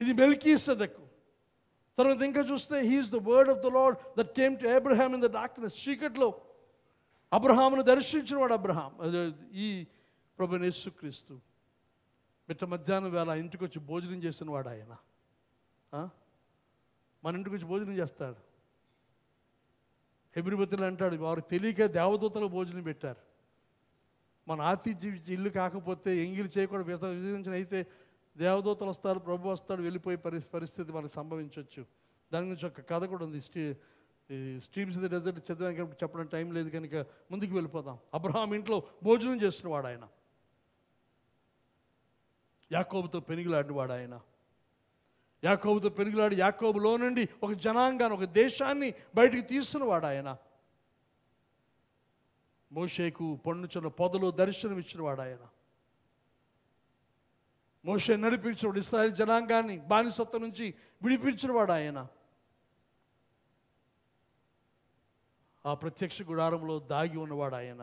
ఇది మెల్కీసెదెకు. తర్వాత ఇంకా చూస్తే, he is the word of the Lord that came to Abraham in the darkness. చీకట్లో అబ్రహామును దర్శించిన వాడు అబ్రహాం, ఈ ప్రభువైన యేసుక్రీస్తు. మిట్ట మధ్యాహ్నం వేళ ఇంటికి వచ్చి భోజనం చేసిన వాడు ఆయన. మన ఇంటికి వచ్చి భోజనం చేస్తాడు. హెబ్రీ అంటాడు, వారు తెలియక దేవదూతలు భోజనం పెట్టారు. మన ఆతిథ్య ఇల్లు కాకపోతే, ఎంగిలి చేయకుండా విసర్జించిన అయితే దేవదూతలు వస్తారు, ప్రభు వస్తాడు, వెళ్ళిపోయే పరిస్థితి మనకు సంభవించవచ్చు. దాని గురించి ఒక కథ కూడా ఉంది. స్ట్రీమ్స్ ది డెజర్ట్ చదివాక చెప్పడం టైం లేదు కనుక ముందుకు వెళ్ళిపోదాం. అబ్రహాం ఇంట్లో భోజనం చేస్తున్నవాడు ఆయన. యాకోబుతో పెనుగులాడినవాడు ఆయన. యాకోబుతో పెనుగులాడి యాకోబులో నుండి ఒక జనాంగాన్ని, ఒక దేశాన్ని బయటికి తీస్తున్నవాడు ఆయన. మోషేకు పండుచున్న పొదలో దర్శనం ఇచ్చినవాడు ఆయన. మోషే నడిపించినవాడు. ఇశ్రాయేలు జనాంగాన్ని బానిసత్వం నుంచి విడిపించినవాడు ఆయన. ఆ ప్రత్యక్ష గుడారంలో దాగి ఉన్నవాడు ఆయన.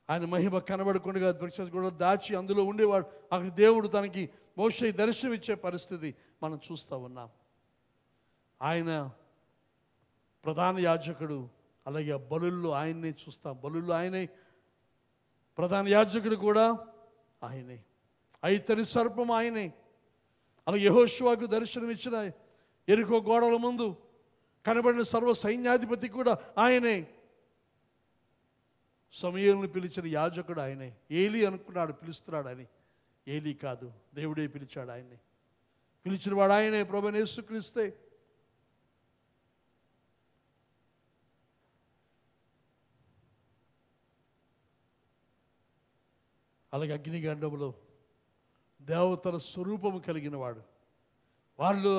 ఆయన మహిమ కనబడకుండా ప్రత్యక్ష గుడారం దాచి అందులో ఉండేవాడు. అక్కడ దేవుడు తనకి మోషే దర్శనం ఇచ్చే పరిస్థితి మనం చూస్తూ ఉన్నాం. ఆయన ప్రధాన యాజకుడు. అలాగే బలుల్లో ఆయన్నే చూస్తాం. బలుల్లో ఆయనే ప్రధాన యాజకుడు కూడా ఆయనే. ఐతని సర్పం ఆయనే. అలాగే యెహోషువకు దర్శనం ఇచ్చిన యెరికో గోడల ముందు కనబడిన సర్వ సైన్యాధిపతి కూడా ఆయనే. సమూయేలును పిలిచిన యాజకుడు ఆయనే. ఏలీ అనుకున్నాడు పిలుస్తున్నాడు అని. ఏలీ కాదు, దేవుడే పిలిచాడు ఆయన్ని. పిలిచిన వాడు ఆయనే, ప్రభువైన యేసుక్రీస్తే. అలాగే అగ్నిగండంలో దేవతల స్వరూపము కలిగిన వాడు,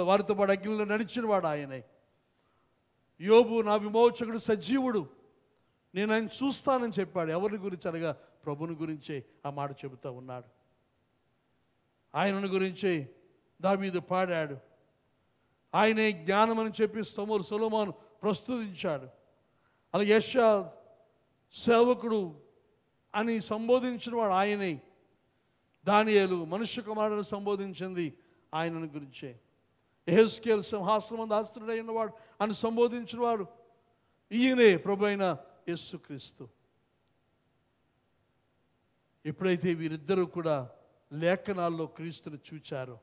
వారితో పాటు అగ్నిలో నడిచిన వాడు ఆయనే. యోబు నా విమోచకుడు సజీవుడు, నేను ఆయన చూస్తానని చెప్పాడు. ఎవరిని గురించి అనగా ప్రభుని గురించే ఆ మాట చెబుతూ ఉన్నాడు. ఆయనను గురించే దావీదు పాడాడు. ఆయనే జ్ఞానం అని చెప్పి సొలొమోను ప్రస్తుతించాడు. అలాగే యెషయా సేవకుడు అని సంబోధించిన వాడు ఆయనే. దానియేలు మనుష్య కుమారుడు సంబోధించింది ఆయనను గురించే. యెహెజ్కేలు సింహాసనం ఆశ్రయుడైన వాడు అని సంబోధించిన వాడు ఈయనే, ప్రభు అయిన యేసుక్రీస్తు. ఎప్పుడైతే వీరిద్దరూ కూడా లేఖనాల్లో క్రీస్తుని చూచారో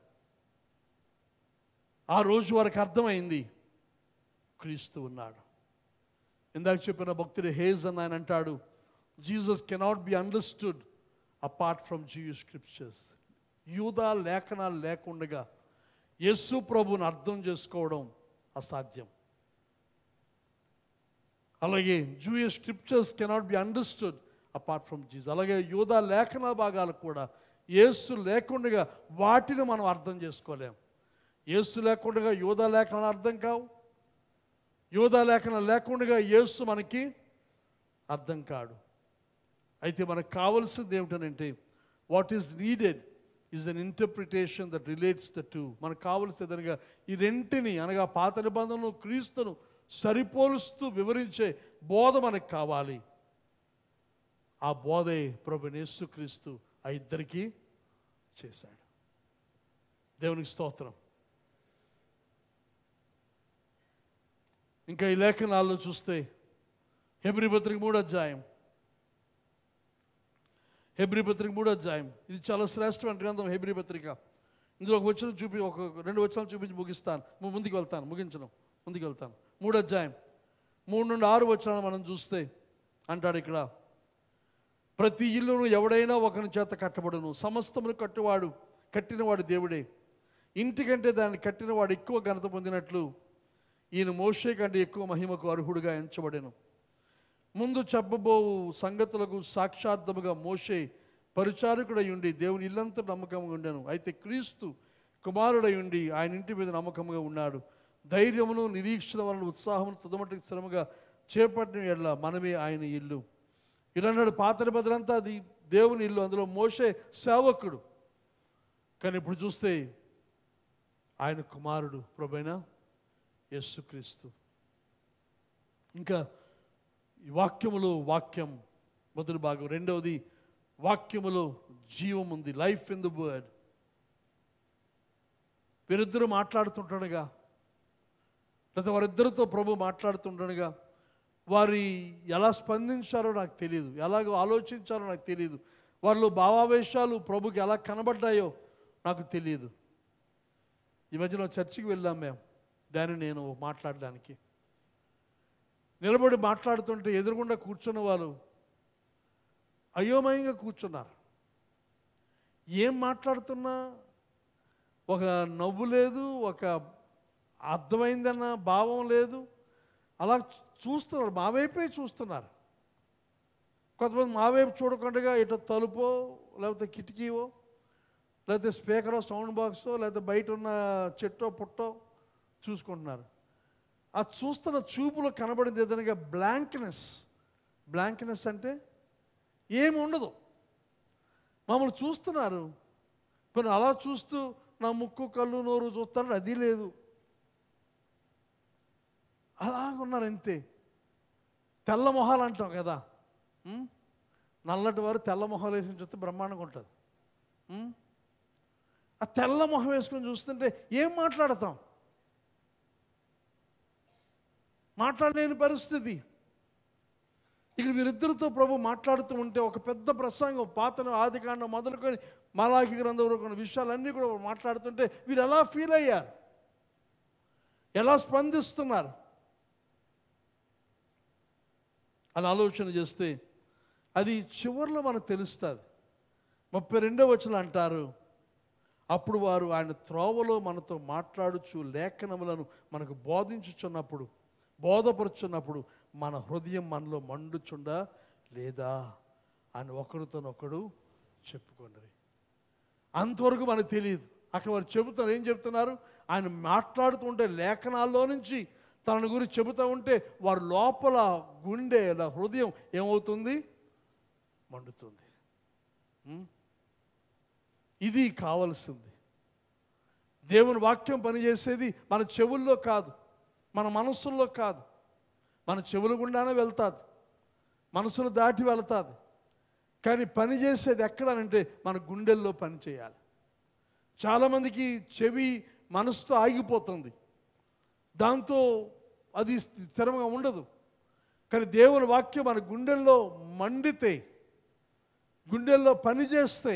ఆ రోజు వారికి అర్థమైంది క్రీస్తు ఉన్నాడు. ఇందాక చెప్పిన భక్తుడు హేజన్ ఆయన అంటాడు, Jesus cannot be understood apart from Jewish scriptures. యూదా లేఖనాలు లేకుండగా యేసు ప్రభువుని అర్థం చేసుకోవడం అసాధ్యం. అలాగే Jewish scriptures cannot be understood apart from Jesus. అలాగే యూదా లేఖన భాగాలు కూడా యేసు లేకుండగా వాటిని మనం అర్థం చేసుకోలేం. యేసు లేకుండగా యూదా లేఖనాలు అర్థం కావు. యూదా లేఖనాలు లేకుండగా యేసు మనకి అర్థం కాడు. అయితే మనకు కావలసింది ఏమిటనంటే, what is needed is an interpretation that relates the two. మనకు కావలసింది అనగా ఈ రెంటిని అనగా పాత నిబంధనలు క్రీస్తును సరిపోలుస్తూ వివరించే బోధ మనకు కావాలి. ఆ బోధే ప్రభువైన యేసుక్రీస్తు ఆ ఇద్దరికీ చేశాడు. దేవునికి స్తోత్రం. ఇంకా ఈ లేఖనాల్లో చూస్తే హెబ్రీ పత్రిక 3వ అధ్యాయం, హెబ్రీ పత్రిక 3వ అధ్యాయం, ఇది చాలా శ్రేష్టమైన గ్రంథం హెబ్రీ పత్రిక. ఇందులో ఒక వచనం 2 వచనాలు చూపించి ముగిస్తాను, ముందుకు వెళ్తాను. 3వ అధ్యాయం 3 నుండి 6 వచనాలు మనం చూస్తే అంటాడు ఇక్కడ, ప్రతి ఇల్లును ఎవడైనా ఒకని చేత కట్టబడును, సమస్తమును కట్టినవాడు దేవుడే. ఇంటికంటే దాన్ని కట్టినవాడు ఎక్కువ ఘనత పొందినట్లు ఈయన మోషే కంటే ఎక్కువ మహిమకు అర్హుడుగా ఎంచబడెను. ముందు చెప్పబోవు సంగతులకు సాక్షార్థముగా మోషే పరిచారకుడై ఉండి దేవుని ఇల్లంతా నమ్మకంగా ఉండెను. అయితే క్రీస్తు కుమారుడై ఉండి ఆయన ఇంటి మీద నమ్మకంగా ఉన్నాడు. ధైర్యమును నిరీక్షణ వలన ఉత్సాహమును తుదమటికి శ్రమగా చేపట్టిన ఎడల మనమే ఆయన ఇల్లు. ఇలాంటి పాత నిబంధనంతా అది దేవుని ఇల్లు, అందులో మోషే సేవకుడు. కానీ ఇప్పుడు చూస్తే ఆయన కుమారుడు ప్రభువైన యేసుక్రీస్తు. ఇంకా ఈ వాక్యం మొదటి భాగం. రెండవది వాక్యములో జీవం ఉంది, లైఫ్ ఇన్ ద వర్డ్. వీరిద్దరూ మాట్లాడుతుండగా లేదా వారిద్దరితో ప్రభు మాట్లాడుతుండగా వారి ఎలా స్పందించారో నాకు తెలియదు, ఎలాగో ఆలోచించారో నాకు తెలియదు, వారిలో భావావేశాలు ప్రభుకి ఎలా కనబడ్డాయో నాకు తెలియదు. ఈ మధ్యన చర్చికి వెళ్ళాం మేము, దాన్ని నేను మాట్లాడడానికి. నిలబడి మాట్లాడుతుంటే ఎదురుగుండా కూర్చున్న వాళ్ళు అయోమయంగా కూర్చున్నారు. ఏం మాట్లాడుతున్నా ఒక నవ్వు లేదు, ఒక అర్థమైందన్న భావం లేదు. అలా చూస్తున్నారు, మా వైపే చూస్తున్నారు. కొంతమంది మా వైపు చూడకుండా ఇటు తలుపో లేకపోతే కిటికీవో లేకపోతే స్పీకరో సౌండ్ బాక్సో లేకపోతే బయట ఉన్న చెట్టో పుట్టో చూసుకుంటున్నారు. ఆ చూస్తున్న చూపులో కనబడింది ఏదనగా బ్లాంక్నెస్ అంటే ఏమి ఉండదు. మమ్మల్ని చూస్తున్నారు, కానీ అలా చూస్తూ నా ముక్కు కళ్ళు నోరు చూస్తాడు, అది లేదు. అలాగున్నారు అంతే. తెల్ల మొహాలు అంటాం కదా, నల్లటి వారు తెల్ల మొహాలు వేసుకొని చూస్తే బ్రహ్మాండంగా ఉంటుంది. ఆ తెల్ల మొహం వేసుకొని చూస్తుంటే ఏం మాట్లాడతాం? మాట్లాడలేని పరిస్థితి. ఇక్కడ వీరిద్దరితో ప్రభు మాట్లాడుతూ ఉంటే ఒక పెద్ద ప్రసంగం, పాత ఆదికాండం మొదలుకొని మలాఖీ గ్రంథం వరకు ఉన్న విషయాలన్నీ కూడా మాట్లాడుతుంటే వీరు ఎలా ఫీల్ అయ్యారు, ఎలా స్పందిస్తున్నారు అని ఆలోచన చేస్తే అది చివరిలో మనకు తెలుస్తుంది. 32వ వచనం అంటారు, అప్పుడు వారు ఆయన త్రోవలో మనతో మాట్లాడుచు లేఖనములను మనకు బోధపరుచున్నప్పుడు మన హృదయం మనలో మండుచుండా లేదా అని ఒకరితోనొకడు చెప్పుకోండి. అంతవరకు మనకు తెలియదు. అక్కడ వారు చెబుతారు, ఏం చెప్తున్నారు? ఆయన మాట్లాడుతూ ఉంటే లేఖనాల్లో నుంచి తన గురించి చెబుతూ ఉంటే వారి లోపల గుండె హృదయం ఏమవుతుంది? మండుతుంది. ఇది కావలసింది. దేవుని వాక్యం పనిచేసేది మన చెవుల్లో కాదు, మన మనస్సుల్లో కాదు. మన చెవుల గుండానే వెళ్తుంది, మనసులు దాటి వెళ్తుంది. కానీ పని చేసేది ఎక్కడనంటే మన గుండెల్లో పని చేయాలి. చాలామందికి చెవి మనసుతో ఆగిపోతుంది, దాంతో అది స్థిరంగా ఉండదు. కానీ దేవుని వాక్యం మన గుండెల్లో మండితే, గుండెల్లో పని చేస్తే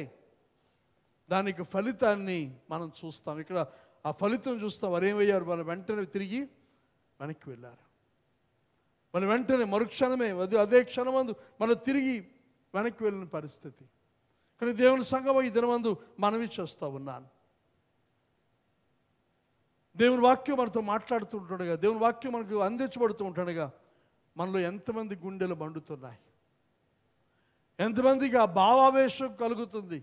దానికి ఫలితాన్ని మనం చూస్తాం. ఇక్కడ ఆ ఫలితం చూస్తాం. వారు ఏమయ్యారు? వాళ్ళు వెంటనే తిరిగి వెనక్కి వెళ్ళారు. వాళ్ళు వెంటనే మరుక్షణమే అదే క్షణమందు మనం తిరిగి వెనక్కి వెళ్ళిన పరిస్థితి. కానీ దేవుని సంఘం ఈ దినమందు మనవి చేస్తూ ఉన్నాను. దేవుని వాక్యం మనతో మాట్లాడుతూ ఉంటుండగా, దేవుని వాక్యం మనకు అందించబడుతూ ఉంటుండగా మనలో ఎంతమంది గుండెలు మండుతున్నాయి? ఎంతమందికి ఆ భావావేశం కలుగుతుంది?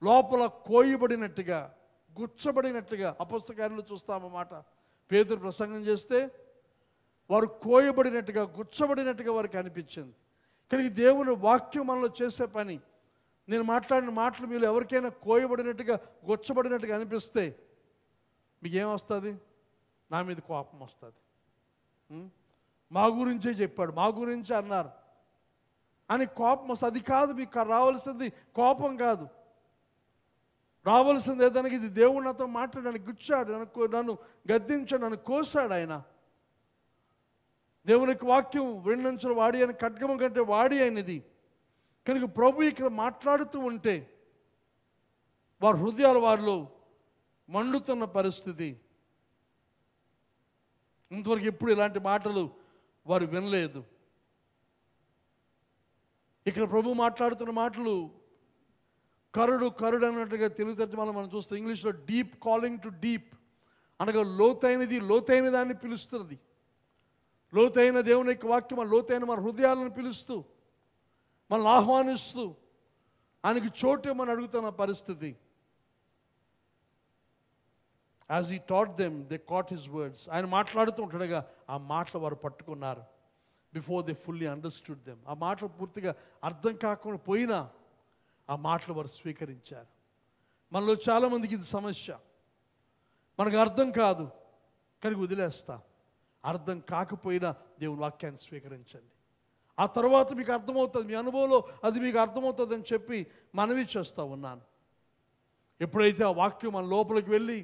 లోపల కోయబడినట్టుగా, గుచ్చబడినట్టుగా. అపొస్తలుల కార్యాలు చూస్తామన్నమాట. పేతురు ప్రసంగం చేస్తే వారు కోయబడినట్టుగా, గుచ్చబడినట్టుగా వారికి అనిపించింది. కానీ దేవుని వాక్యం మనలో చేసే పని. నేను మాట్లాడిన మాటలు మీరు ఎవరికైనా కోయబడినట్టుగా, గుచ్చబడినట్టుగా అనిపిస్తే మీకేమొస్తుంది? నా మీద కోపం వస్తుంది. మా గురించే చెప్పాడు, మా గురించే అన్నారు అని కోపం వస్తుంది. అది కాదు మీకు రావాల్సింది. కోపం కాదు రావాల్సింది. ఏదైనా ఇది దేవుడు నాతో మాట్లాడాను, గుచ్చాడు, నన్ను గద్దించాడు, నన్ను కోసాడు ఆయన. దేవునికి వాక్యం వెన్నంచుల వాడి అని, ఖడ్గము కంటే వాడి అయినది. కనుక ప్రభు ఇక్కడ మాట్లాడుతూ ఉంటే వారి హృదయాల వారిలో మండుతున్న పరిస్థితి. ఇంతవరకు ఎప్పుడు ఇలాంటి మాటలు వారు వినలేదు. ఇక్కడ ప్రభు మాట్లాడుతున్న మాటలు కరుడు అన్నట్టుగా తెలుగు తర్జుమాలో మనం చూస్తాం. ఇంగ్లీష్లో డీప్ కాలింగ్ టు డీప్ అనగా లోతైన దాన్ని పిలుస్తున్నది. లోతైన దేవుని యొక్క వాక్యం లోతైన మన హృదయాలను పిలుస్తూ, మనల్ని ఆహ్వానిస్తూ, ఆయనకి చోటు మనం అడుగుతున్న పరిస్థితి. As he taught them they caught his words. ఆయన మాట్లాడుతూ ఉంటుండగా ఆ మాటలు వారు పట్టుకున్నారు. Before they fully understood them. ఆ మాటలు పూర్తిగా అర్థం కాకుండా పోయినా ఆ మాటలు వారు స్వీకరించారు. మనలో చాలామందికి ఇది సమస్య. మనకు అర్థం కాదు కనుక వదిలేస్తా. అర్థం కాకపోయినా దేవుని వాక్యాన్ని స్వీకరించండి. ఆ తర్వాత మీకు అర్థమవుతుంది, మీ అనుభవంలో అది మీకు అర్థమవుతుంది అని చెప్పి మనవి చేస్తూ ఉన్నాను. ఎప్పుడైతే ఆ వాక్యం మన లోపలికి వెళ్ళి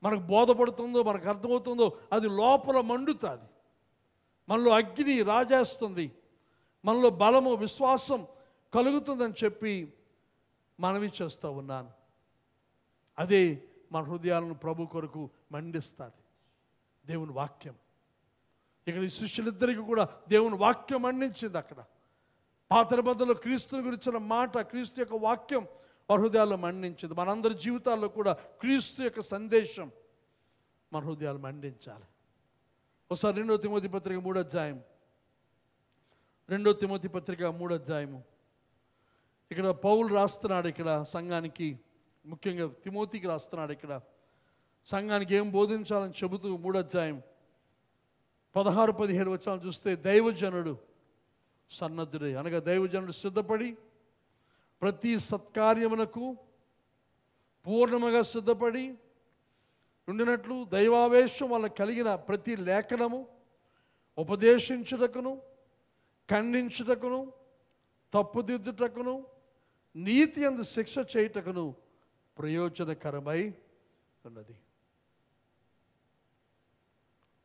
మనకు బోధపడుతుందో, మనకు అర్థమవుతుందో, అది లోపల మండుతుంది, మనలో అగ్ని రాజేస్తుంది, మనలో బలము, విశ్వాసం కలుగుతుందని చెప్పి మనవి చేస్తూ ఉన్నాను. అదే మన హృదయాలను ప్రభు కొరకు మండిస్తుంది దేవుని వాక్యం. ఇక్కడ ఈ శిష్యులిద్దరికీ కూడా దేవుని వాక్యం మండించింది. అక్కడ పాత నిబంధనలో క్రీస్తుని గురించిన మాట, క్రీస్తు యొక్క వాక్యం వారి హృదయాల్లో మండించింది. మనందరి జీవితాల్లో కూడా క్రీస్తు యొక్క సందేశం మన హృదయాలు మండించాలి. ఒకసారి 2 తిమోతి పత్రిక 3వ అధ్యాయం, 2 తిమోతి పత్రిక 3వ అధ్యాయము. ఇక్కడ పౌలు రాస్తున్నాడు, ఇక్కడ సంఘానికి, ముఖ్యంగా తిమోతికి రాస్తున్నాడు. ఇక్కడ సంఘానికి ఏం బోధించాలని చెబుతూ 3వ అధ్యాయం 16-17 వచనాలు చూస్తే, దైవజనుడు సన్నద్ధుడై అనగా దైవజనుడు సిద్ధపడి ప్రతి సత్కార్యమునకు పూర్ణముగా సిద్ధపడి ఉండినట్లు దైవావేశం వల్ల కలిగిన ప్రతి లేఖనము ఉపదేశించుటకును, ఖండించుటకును, తప్పుదిద్దుటకును, నీతి యందు శిక్ష చేయుటకును ప్రయోజనకరమై ఉన్నది.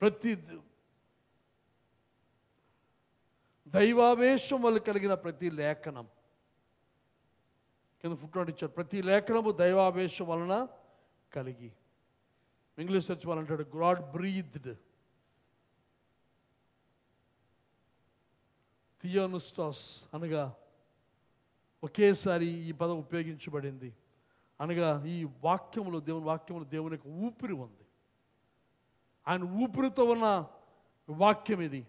ప్రతి దైవావేశం వల్ల కలిగిన ప్రతి లేఖనం, కింద ఫుట్నోట్ ఇచ్చారు, ప్రతి లేఖనము దైవావేశం వలన కలిగి. ఇంగ్లీష్ చర్చ్ వాళ్ళు అంటాడు గాడ్ బ్రీత్డ్. థియోనుస్టాస్ అనగా ఒకేసారి ఈ పదం ఉపయోగించబడింది. అనగా ఈ వాక్యములో, దేవుని వాక్యములో దేవుని యొక్క ఊపిరి ఉంది. ఆయన ఊపిరితో ఉన్న వాక్యం ఇది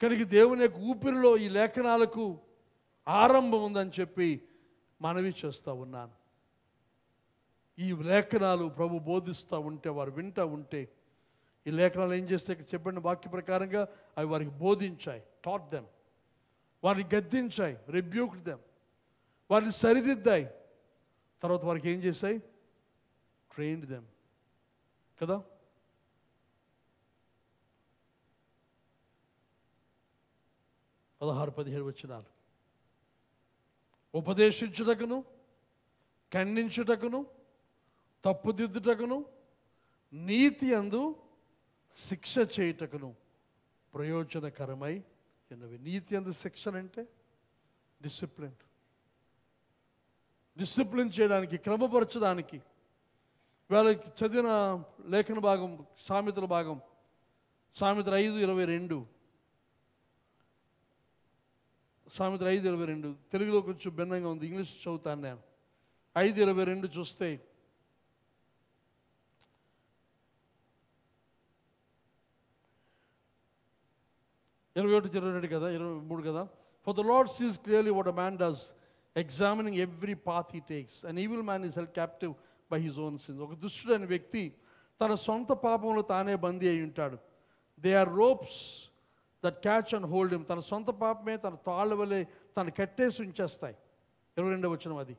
కనుక దేవుని యొక్క ఊపిరిలో ఈ లేఖనాలకు ఆరంభం ఉందని చెప్పి మనవి చేస్తూ ఉన్నాను. ఈ లేఖనాలు ప్రభు బోధిస్తూ ఉంటే, వారు వింటూ ఉంటే, ఈ లేఖనాలు ఏం చేస్తే చెప్పిన వాక్య ప్రకారంగా అవి వారికి బోధించాయి, టాట్ దెమ్, వారిని గద్దించాయి, రిబ్యూక్డ్ దెమ్, వారిని సరిదిద్దాయి. తర్వాత వారికి ఏం చేశాయి? ట్రైన్డ్ దెమ్ కదా. పదహారు 17 వచనాలు. ఉపదేశించుటకును, ఖండించుటకును, తప్పుదిద్దుటకును, నీతి అందు శిక్ష చేయుటకును ప్రయోజనకరమై ఉన్నవి. నీతి అందు శిక్షణ అంటే డిసిప్లిన్ చేయడానికి, క్రమపరచడానికి. వాళ్ళకి చదివిన లేఖన భాగం సామెతల భాగం, సామెతలు 5:22, సామెతలు 5:22. తెలుగులో కొంచెం భిన్నంగా ఉంది, ఇంగ్లీష్ చదువుతాను నేను. 5:22 చూస్తే, ఇరవై 21 కదా, 23 కదా. For the Lord sees clearly what a man does, examining every path he takes. And evil man is held captive by his own sins. ఒక దుష్టుడైన వ్యక్తి తన సొంత పాపంలో తానే బందీ అయి ఉంటాడు. They are ropes that catch and hold him. తన సొంత పాపమే తన తాళ్ళ వలె తను కట్టేసి ఉంచేస్తాయి. 22వ వచనం అది.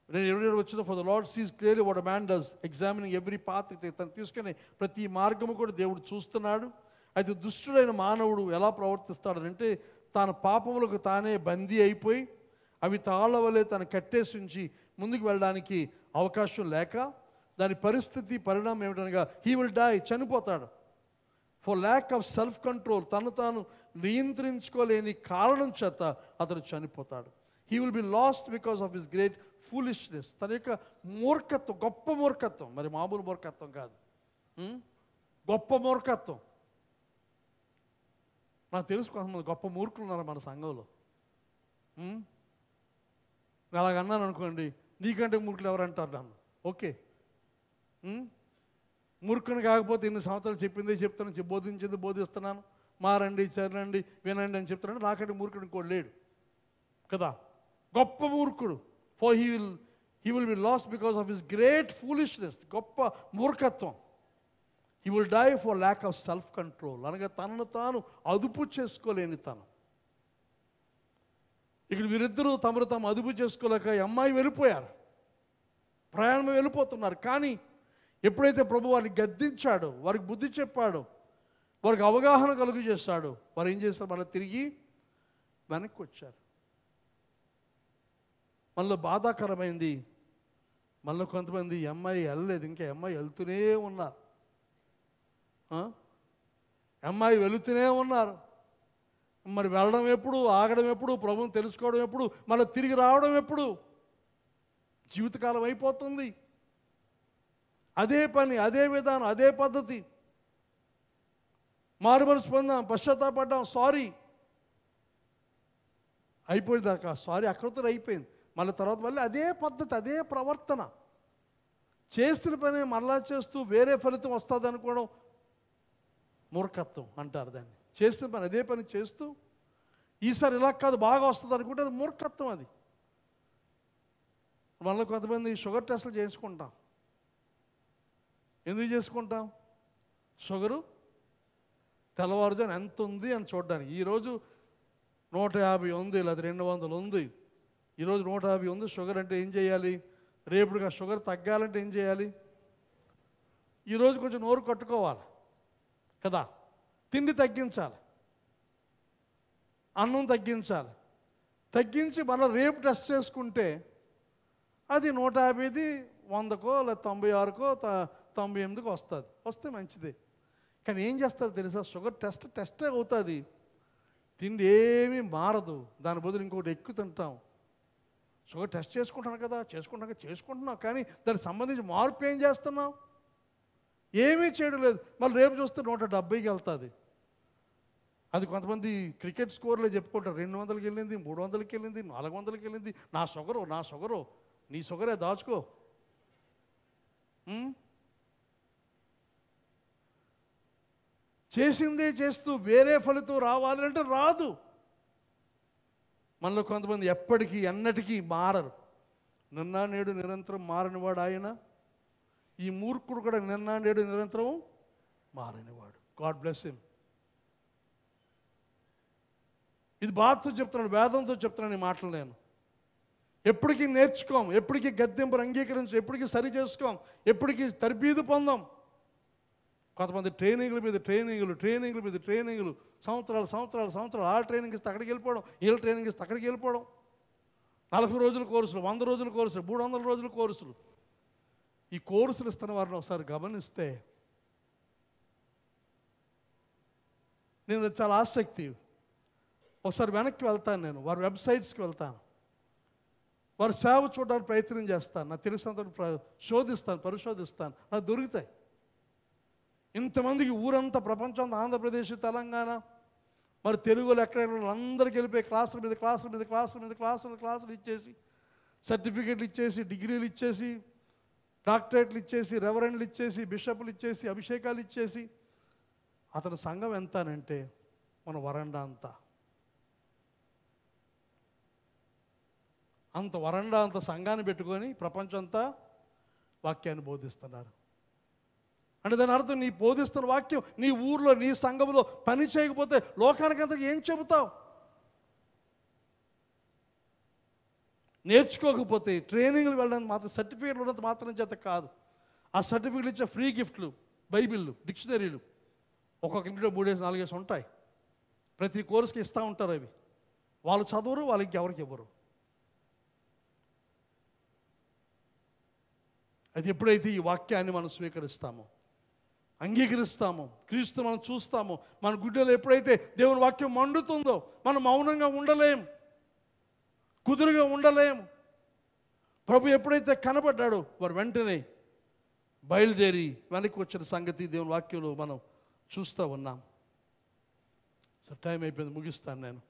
22వ వచనం, for the Lord sees clearly what a man does, examining every path. తను తీసుకునే ప్రతి మార్గము కూడా దేవుడు చూస్తున్నాడు. అయితే దుష్టుడైన మానవుడు ఎలా ప్రవర్తిస్తాడంటే, తన పాపములకు తానే బందీ అయిపోయి అవి తాళ్ళ వలె తను కట్టేసి ఉంచి ముందుకు వెళ్ళడానికి అవకాశం లేక, దాని పరిణామం ఏమిటనగా హీ విల్ డై, చనిపోతాడు. For lack of self control, తను తాను నియంత్రించుకోలేని కారణం చేత అతను చనిపోతాడు. He will be lost because of his great foolishness. తన యొక్క మూర్ఖత్వం, గొప్ప మూర్ఖత్వం, మరి మామూలు మూర్ఖత్వం కాదు, గొప్ప మూర్ఖత్వం. నాకు తెలుసు కొంతమంది గొప్ప మూర్ఖులు ఉన్నారు మన సంఘంలో. నేను అలాగన్నాను అనుకోండి, నీకంటే మూర్ఖులు ఎవరంటారు నన్ను. ఓకే, మూర్ఖుని కాకపోతే ఇన్ని సంవత్సరాలు చెప్తాను, బోధించింది బోధిస్తున్నాను, మారండి, చేరండి, వినండి అని చెప్తున్నాను. నాకంటే మూర్ఖుడు ఇంకోటి లేడు కదా. గొప్ప మూర్ఖుడు. For he will be lost because of his great foolishness. గొప్ప మూర్ఖత్వం. He will die for lack of self control, అనగా తనను తాను అదుపు చేసుకోలేని తను. ఇక్కడ వీరిద్దరూ తమను తాము అదుపు చేసుకోలేక అమ్మాయి వెళ్ళిపోయారు, ప్రయాణం వెళ్ళిపోతున్నారు. కానీ ఎప్పుడైతే ప్రభు వారిని గద్దించాడో, వారికి బుద్ధి చెప్పాడో, వారికి అవగాహన కలుగు చేస్తాడో, వారు ఏం చేస్తారు? మళ్ళీ తిరిగి వెనక్కి వచ్చారు. మళ్ళీ బాధాకరమైంది, మళ్ళీ కొంతమంది అమ్మాయి వెళ్ళలేదు, ఇంకా అమ్మాయి వెళ్తూనే ఉన్నారు. అమ్మాయి వెళుతూనే ఉన్నారు. మరి వెళ్ళడం ఎప్పుడు, ఆగడం ఎప్పుడు, ప్రభువుని తెలుసుకోవడం ఎప్పుడు, మళ్ళీ తిరిగి రావడం ఎప్పుడు? జీవితకాలం అయిపోతుంది. అదే పని, అదే విధానం, అదే పద్ధతి. మారుమనసు పొందాం, పశ్చాత్తాపడ్డాం, సారీ అయిపోయింది. దాకా సారీ అక్కడితో అయిపోయింది. మళ్ళీ తర్వాత మళ్ళీ అదే పద్ధతి, అదే ప్రవర్తన. చేస్తున్న పని మళ్ళా చేస్తూ వేరే ఫలితం వస్తుంది అనుకోవడం మూర్ఖత్వం అంటారు దాన్ని. చేస్తున్న పని అదే పని చేస్తూ ఈసారి ఇలా కాదు బాగా వస్తుంది అనుకుంటే అది మూర్ఖత్వం. అది మళ్ళీ కొంతమంది షుగర్ టెస్టులు చేసుకుంటాం. ఎందుకు చేసుకుంటాం? షుగరు తెల్లవారుజాను ఎంత ఉంది అని చూడడానికి. ఈరోజు 150 ఉంది, లేదా 200 ఉంది. ఈరోజు 150 ఉంది షుగర్ అంటే ఏం చేయాలి? రేపుడుగా షుగర్ తగ్గాలంటే ఏం చేయాలి? ఈరోజు కొంచెం నోరు కట్టుకోవాలి కదా, తిండి తగ్గించాలి, అన్నం తగ్గించాలి. తగ్గించి మళ్ళీ రేపు టెస్ట్ చేసుకుంటే అది 150ది 100కో లేదా 96కో 98కో వస్తుంది. వస్తే మంచిదే. కానీ ఏం చేస్తారు తెలుసా? షుగర్ టెస్టే అవుతుంది, తిండి ఏమీ మారదు. దాని బదులు ఇంకొకటి ఎక్కువ తింటాం. షుగర్ టెస్ట్ చేసుకుంటున్నాం కదా, చేసుకుంటున్నాం, కానీ దానికి సంబంధించి మార్పు ఏం చేస్తున్నాం? ఏమీ చేయడం లేదు. మళ్ళీ రేపు చూస్తే 170కి వెళ్తుంది. అది కొంతమంది క్రికెట్ స్కోర్లో చెప్పుకుంటారు, 200కి వెళ్ళింది, 300కి వెళ్ళింది, 400కి వెళ్ళింది, నా షుగరు, నీ షుగరే దాచుకో. చేసిందే చేస్తూ వేరే ఫలితం రావాలంటే రాదు. మనలో కొంతమంది ఎప్పటికీ ఎన్నటికీ మారరు. నిన్న నేడు నిరంతరం మారనివాడు ఆయన. ఈ మూర్ఖుడు కూడా నిన్న నేడు నిరంతరం మారనివాడు. God bless him. ఇది బాధతో చెప్తున్నాడు, వేదంతో చెప్తున్నాను ఈ మాటలు. నేను ఎప్పటికీ నేర్చుకోం, ఎప్పటికీ గద్దెంపును అంగీకరించు, ఎప్పటికీ సరి చేసుకోం, ఎప్పటికీ తర్బీదు పొందాం. కొంతమంది ట్రైనింగ్ల మీద ట్రైనింగ్లు, సంవత్సరాలు ఆ ట్రైనింగ్ ఇస్తే అక్కడికి వెళ్ళిపోవడం, వీళ్ళ ట్రైనింగ్ ఇస్తే అక్కడికి వెళ్ళిపోవడం. 40 రోజుల కోర్సులు, 100 రోజుల కోర్సులు, 300 రోజుల కోర్సులు. ఈ కోర్సులు ఇస్తున్న వారిని ఒకసారి గమనిస్తే నేను చాలా ఆసక్తి. ఒకసారి వెనక్కి వెళ్తాను, నేను వారి వెబ్సైట్స్కి వెళ్తాను, వారి సేవ చూడడానికి ప్రయత్నం చేస్తాను, నాకు తెలిసినంత శోధిస్తాను, పరిశోధిస్తాను, నాకు దొరుకుతాయి. ఇంతమందికి ఊరంతా, ప్రపంచం అంతా, ఆంధ్రప్రదేశ్, తెలంగాణ, మరి తెలుగులో ఎక్కడెక్కడ అందరికీ వెళ్ళిపోయి క్లాసులు ఇచ్చేసి, సర్టిఫికెట్లు ఇచ్చేసి, డిగ్రీలు ఇచ్చేసి, డాక్టరేట్లు ఇచ్చేసి, రెవరెండ్లు ఇచ్చేసి, బిషప్లు ఇచ్చేసి, అభిషేకాలు ఇచ్చేసి, అతని సంఘం ఎంత అంటే మన వరండా అంత సంఘాన్ని పెట్టుకొని ప్రపంచం అంతా వాక్యాన్ని బోధిస్తున్నారు. అంటే దాని అర్థం, నీ బోధిస్తున్న వాక్యం నీ ఊర్లో, నీ సంఘంలో పని చేయకపోతే లోకానికి అంతకు ఏం చెబుతావు? నేర్చుకోకపోతే, ట్రైనింగ్లు వెళ్ళడానికి మాత్రం, సర్టిఫికేట్లు ఉన్నంత మాత్రం చేత కాదు. ఆ సర్టిఫికేట్లు ఇచ్చే ఫ్రీ గిఫ్ట్లు, బైబిళ్ళు, డిక్షనరీలు ఒక్కొక్క ఇంట్లో 3-4 ఉంటాయి. ప్రతి కోర్సుకి ఇస్తూ ఉంటారు. అవి వాళ్ళు చదవరు, వాళ్ళకి ఎవరికి ఇవ్వరు. అది ఎప్పుడైతే ఈ వాక్యాన్ని మనం స్వీకరిస్తామో, అంగీకరిస్తామో, క్రీస్తు మనం చూస్తామో, మన గుడ్డలో ఎప్పుడైతే దేవుని వాక్యం మండుతుందో, మనం మౌనంగా ఉండలేం, కుదురుగా ఉండలేము. ప్రభు ఎప్పుడైతే కనబడ్డాడో వారు వెంటనే బయలుదేరి వెనక్కి వచ్చిన సంగతి దేవుని వాక్యంలో మనం చూస్తూ ఉన్నాం. సార్ టైం అయిపోయింది, ముగిస్తాను నేను.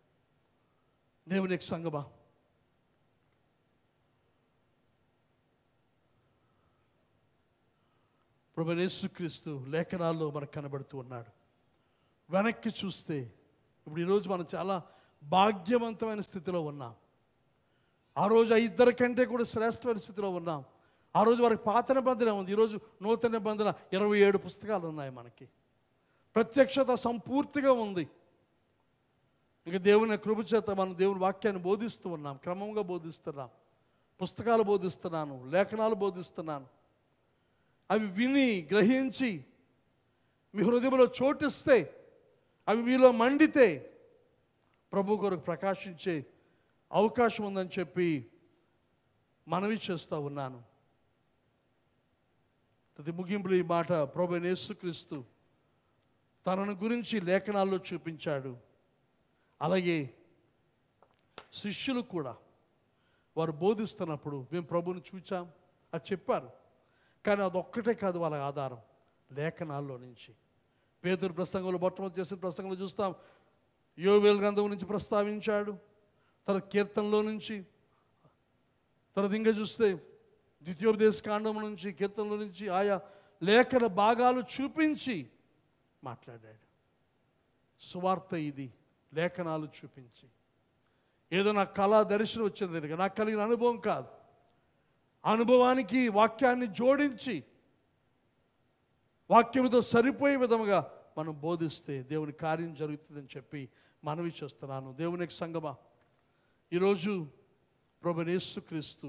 దేవుని సంగమా, ప్రభువైన యేసుక్రీస్తు లేఖనాల్లో మనకు కనబడుతూ ఉన్నాడు. వెనక్కి చూస్తే ఇప్పుడు ఈరోజు మనం చాలా భాగ్యవంతమైన స్థితిలో ఉన్నాం. ఆ రోజు ఆ ఇద్దరి కంటే కూడా శ్రేష్టమైన స్థితిలో ఉన్నాం. ఆ రోజు వారికి పాత నిబంధన ఉంది, ఈరోజు నూతన నిబంధన 27 పుస్తకాలు ఉన్నాయి మనకి. ప్రత్యక్షత సంపూర్తిగా ఉంది. ఇక దేవుని కృప చేత మనం దేవుని వాక్యాన్ని బోధిస్తూ ఉన్నాం, క్రమంగా బోధిస్తున్నాం. పుస్తకాలు బోధిస్తున్నాను, లేఖనాలు బోధిస్తున్నాను. అవి విని గ్రహించి మీ హృదయంలో చోటిస్తే, అవి మీలో మండితే ప్రభు కొరకు ప్రకాశించే అవకాశం ఉందని చెప్పి మనవి చేస్తూ ఉన్నాను. అది ముగింపులో ఈ మాట, ప్రభువైన యేసుక్రీస్తు తనను గురించి లేఖనాల్లో చూపించాడు. అలాగే శిష్యులు కూడా వారు బోధిస్తున్నప్పుడు మేము ప్రభువుని చూచాం అది చెప్పారు. కానీ అదొక్కటే కాదు వాళ్ళ ఆధారం, లేఖనాల్లో నుంచి. పేతురు ప్రసంగంలో, మొట్టమొదటి చేసిన ప్రసంగంలో చూస్తాం, యోవేలు గ్రంథం నుంచి ప్రస్తావించాడు, తర్వాత కీర్తనలో నుంచి, తర్వాత ఇంకా చూస్తే ద్వితీయోపదేశ కాండం నుంచి, కీర్తనలో నుంచి ఆయా లేఖన భాగాలు చూపించి మాట్లాడాడు. సువార్త ఇది, లేఖనాలు చూపించి. ఏదో నాకు కళా దర్శనం వచ్చింది, నాకు కలిగిన అనుభవం కాదు, అనుభవానికి వాక్యాన్ని జోడించి వాక్యంతో సరిపోయే విధముగా మనం బోధిస్తే దేవుని కార్యం జరుగుతుందని చెప్పి మనవి చేస్తున్నాను. దేవునికి సంగమా, ఈరోజు ప్రభువైన యేసుక్రీస్తు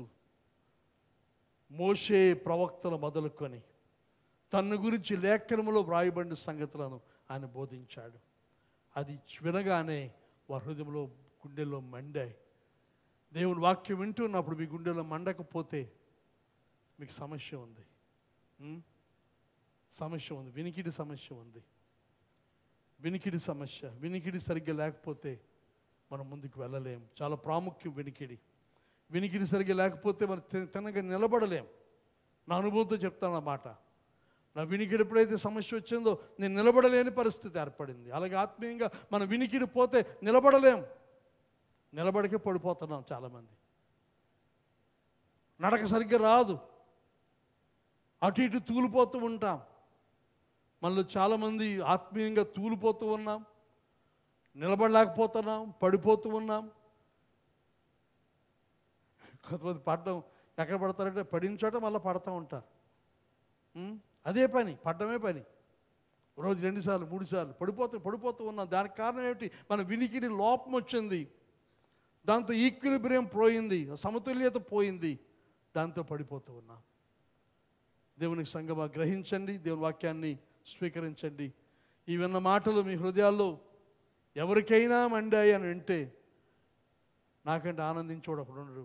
మోషే ప్రవక్తలు మొదలుకొని తన గురించి లేఖనములో వ్రాయబడిన సంగతులను ఆయన బోధించాడు. అది వినగానే వారి హృదయంలో, గుండెల్లో మండాయి. దేవుని వాక్యం వింటున్నప్పుడు మీ గుండెలో మండకపోతే మీకు సమస్య ఉంది, వినికిడి సమస్య ఉంది. వినికిడి సరిగ్గా లేకపోతే మనం ముందుకు వెళ్ళలేం. చాలా ప్రాముఖ్యం వినికిడి సరిగ్గా లేకపోతే మనం తినగా నిలబడలేం. నా అనుభవంతో చెప్తాను అన్నమాట. నా వినికిడి ఎప్పుడైతే సమస్య వచ్చిందో నేను నిలబడలేని పరిస్థితి ఏర్పడింది. అలాగే ఆత్మీయంగా మన వినికిడి పోతే నిలబడలేం. నిలబడికే పడిపోతున్నాం చాలామంది. నడక సరిగ్గా రాదు, అటు ఇటు తూలిపోతూ ఉంటాం. మనలో చాలామంది ఆత్మీయంగా తూలిపోతూ ఉన్నాం, నిలబడలేకపోతున్నాం, పడిపోతూ ఉన్నాం. కొంతమంది పడడం ఎక్కడ పడతారంటే పడిన చోట మళ్ళీ పడతా ఉంటారు. అదే పని, పడ్డమే పని. రోజు 2 సార్లు 3 సార్లు పడిపోతూ ఉన్నాం. దానికి కారణం ఏమిటి? మన వినికిడి లోపం వచ్చింది. దాంతో ఈక్విలిబ్రియం పోయింది, సమతుల్యత పోయింది. దాంతో పడిపోతూ ఉన్నాం. దేవునికి సంగమా గ్రహించండి, దేవుని వాక్యాన్ని స్వీకరించండి. ఈ విన్న మాటలు మీ హృదయాల్లో ఎవరికైనా మండాయి అని అంటే నాకంటే ఆనందించోడు ఒకడు ఉండడు.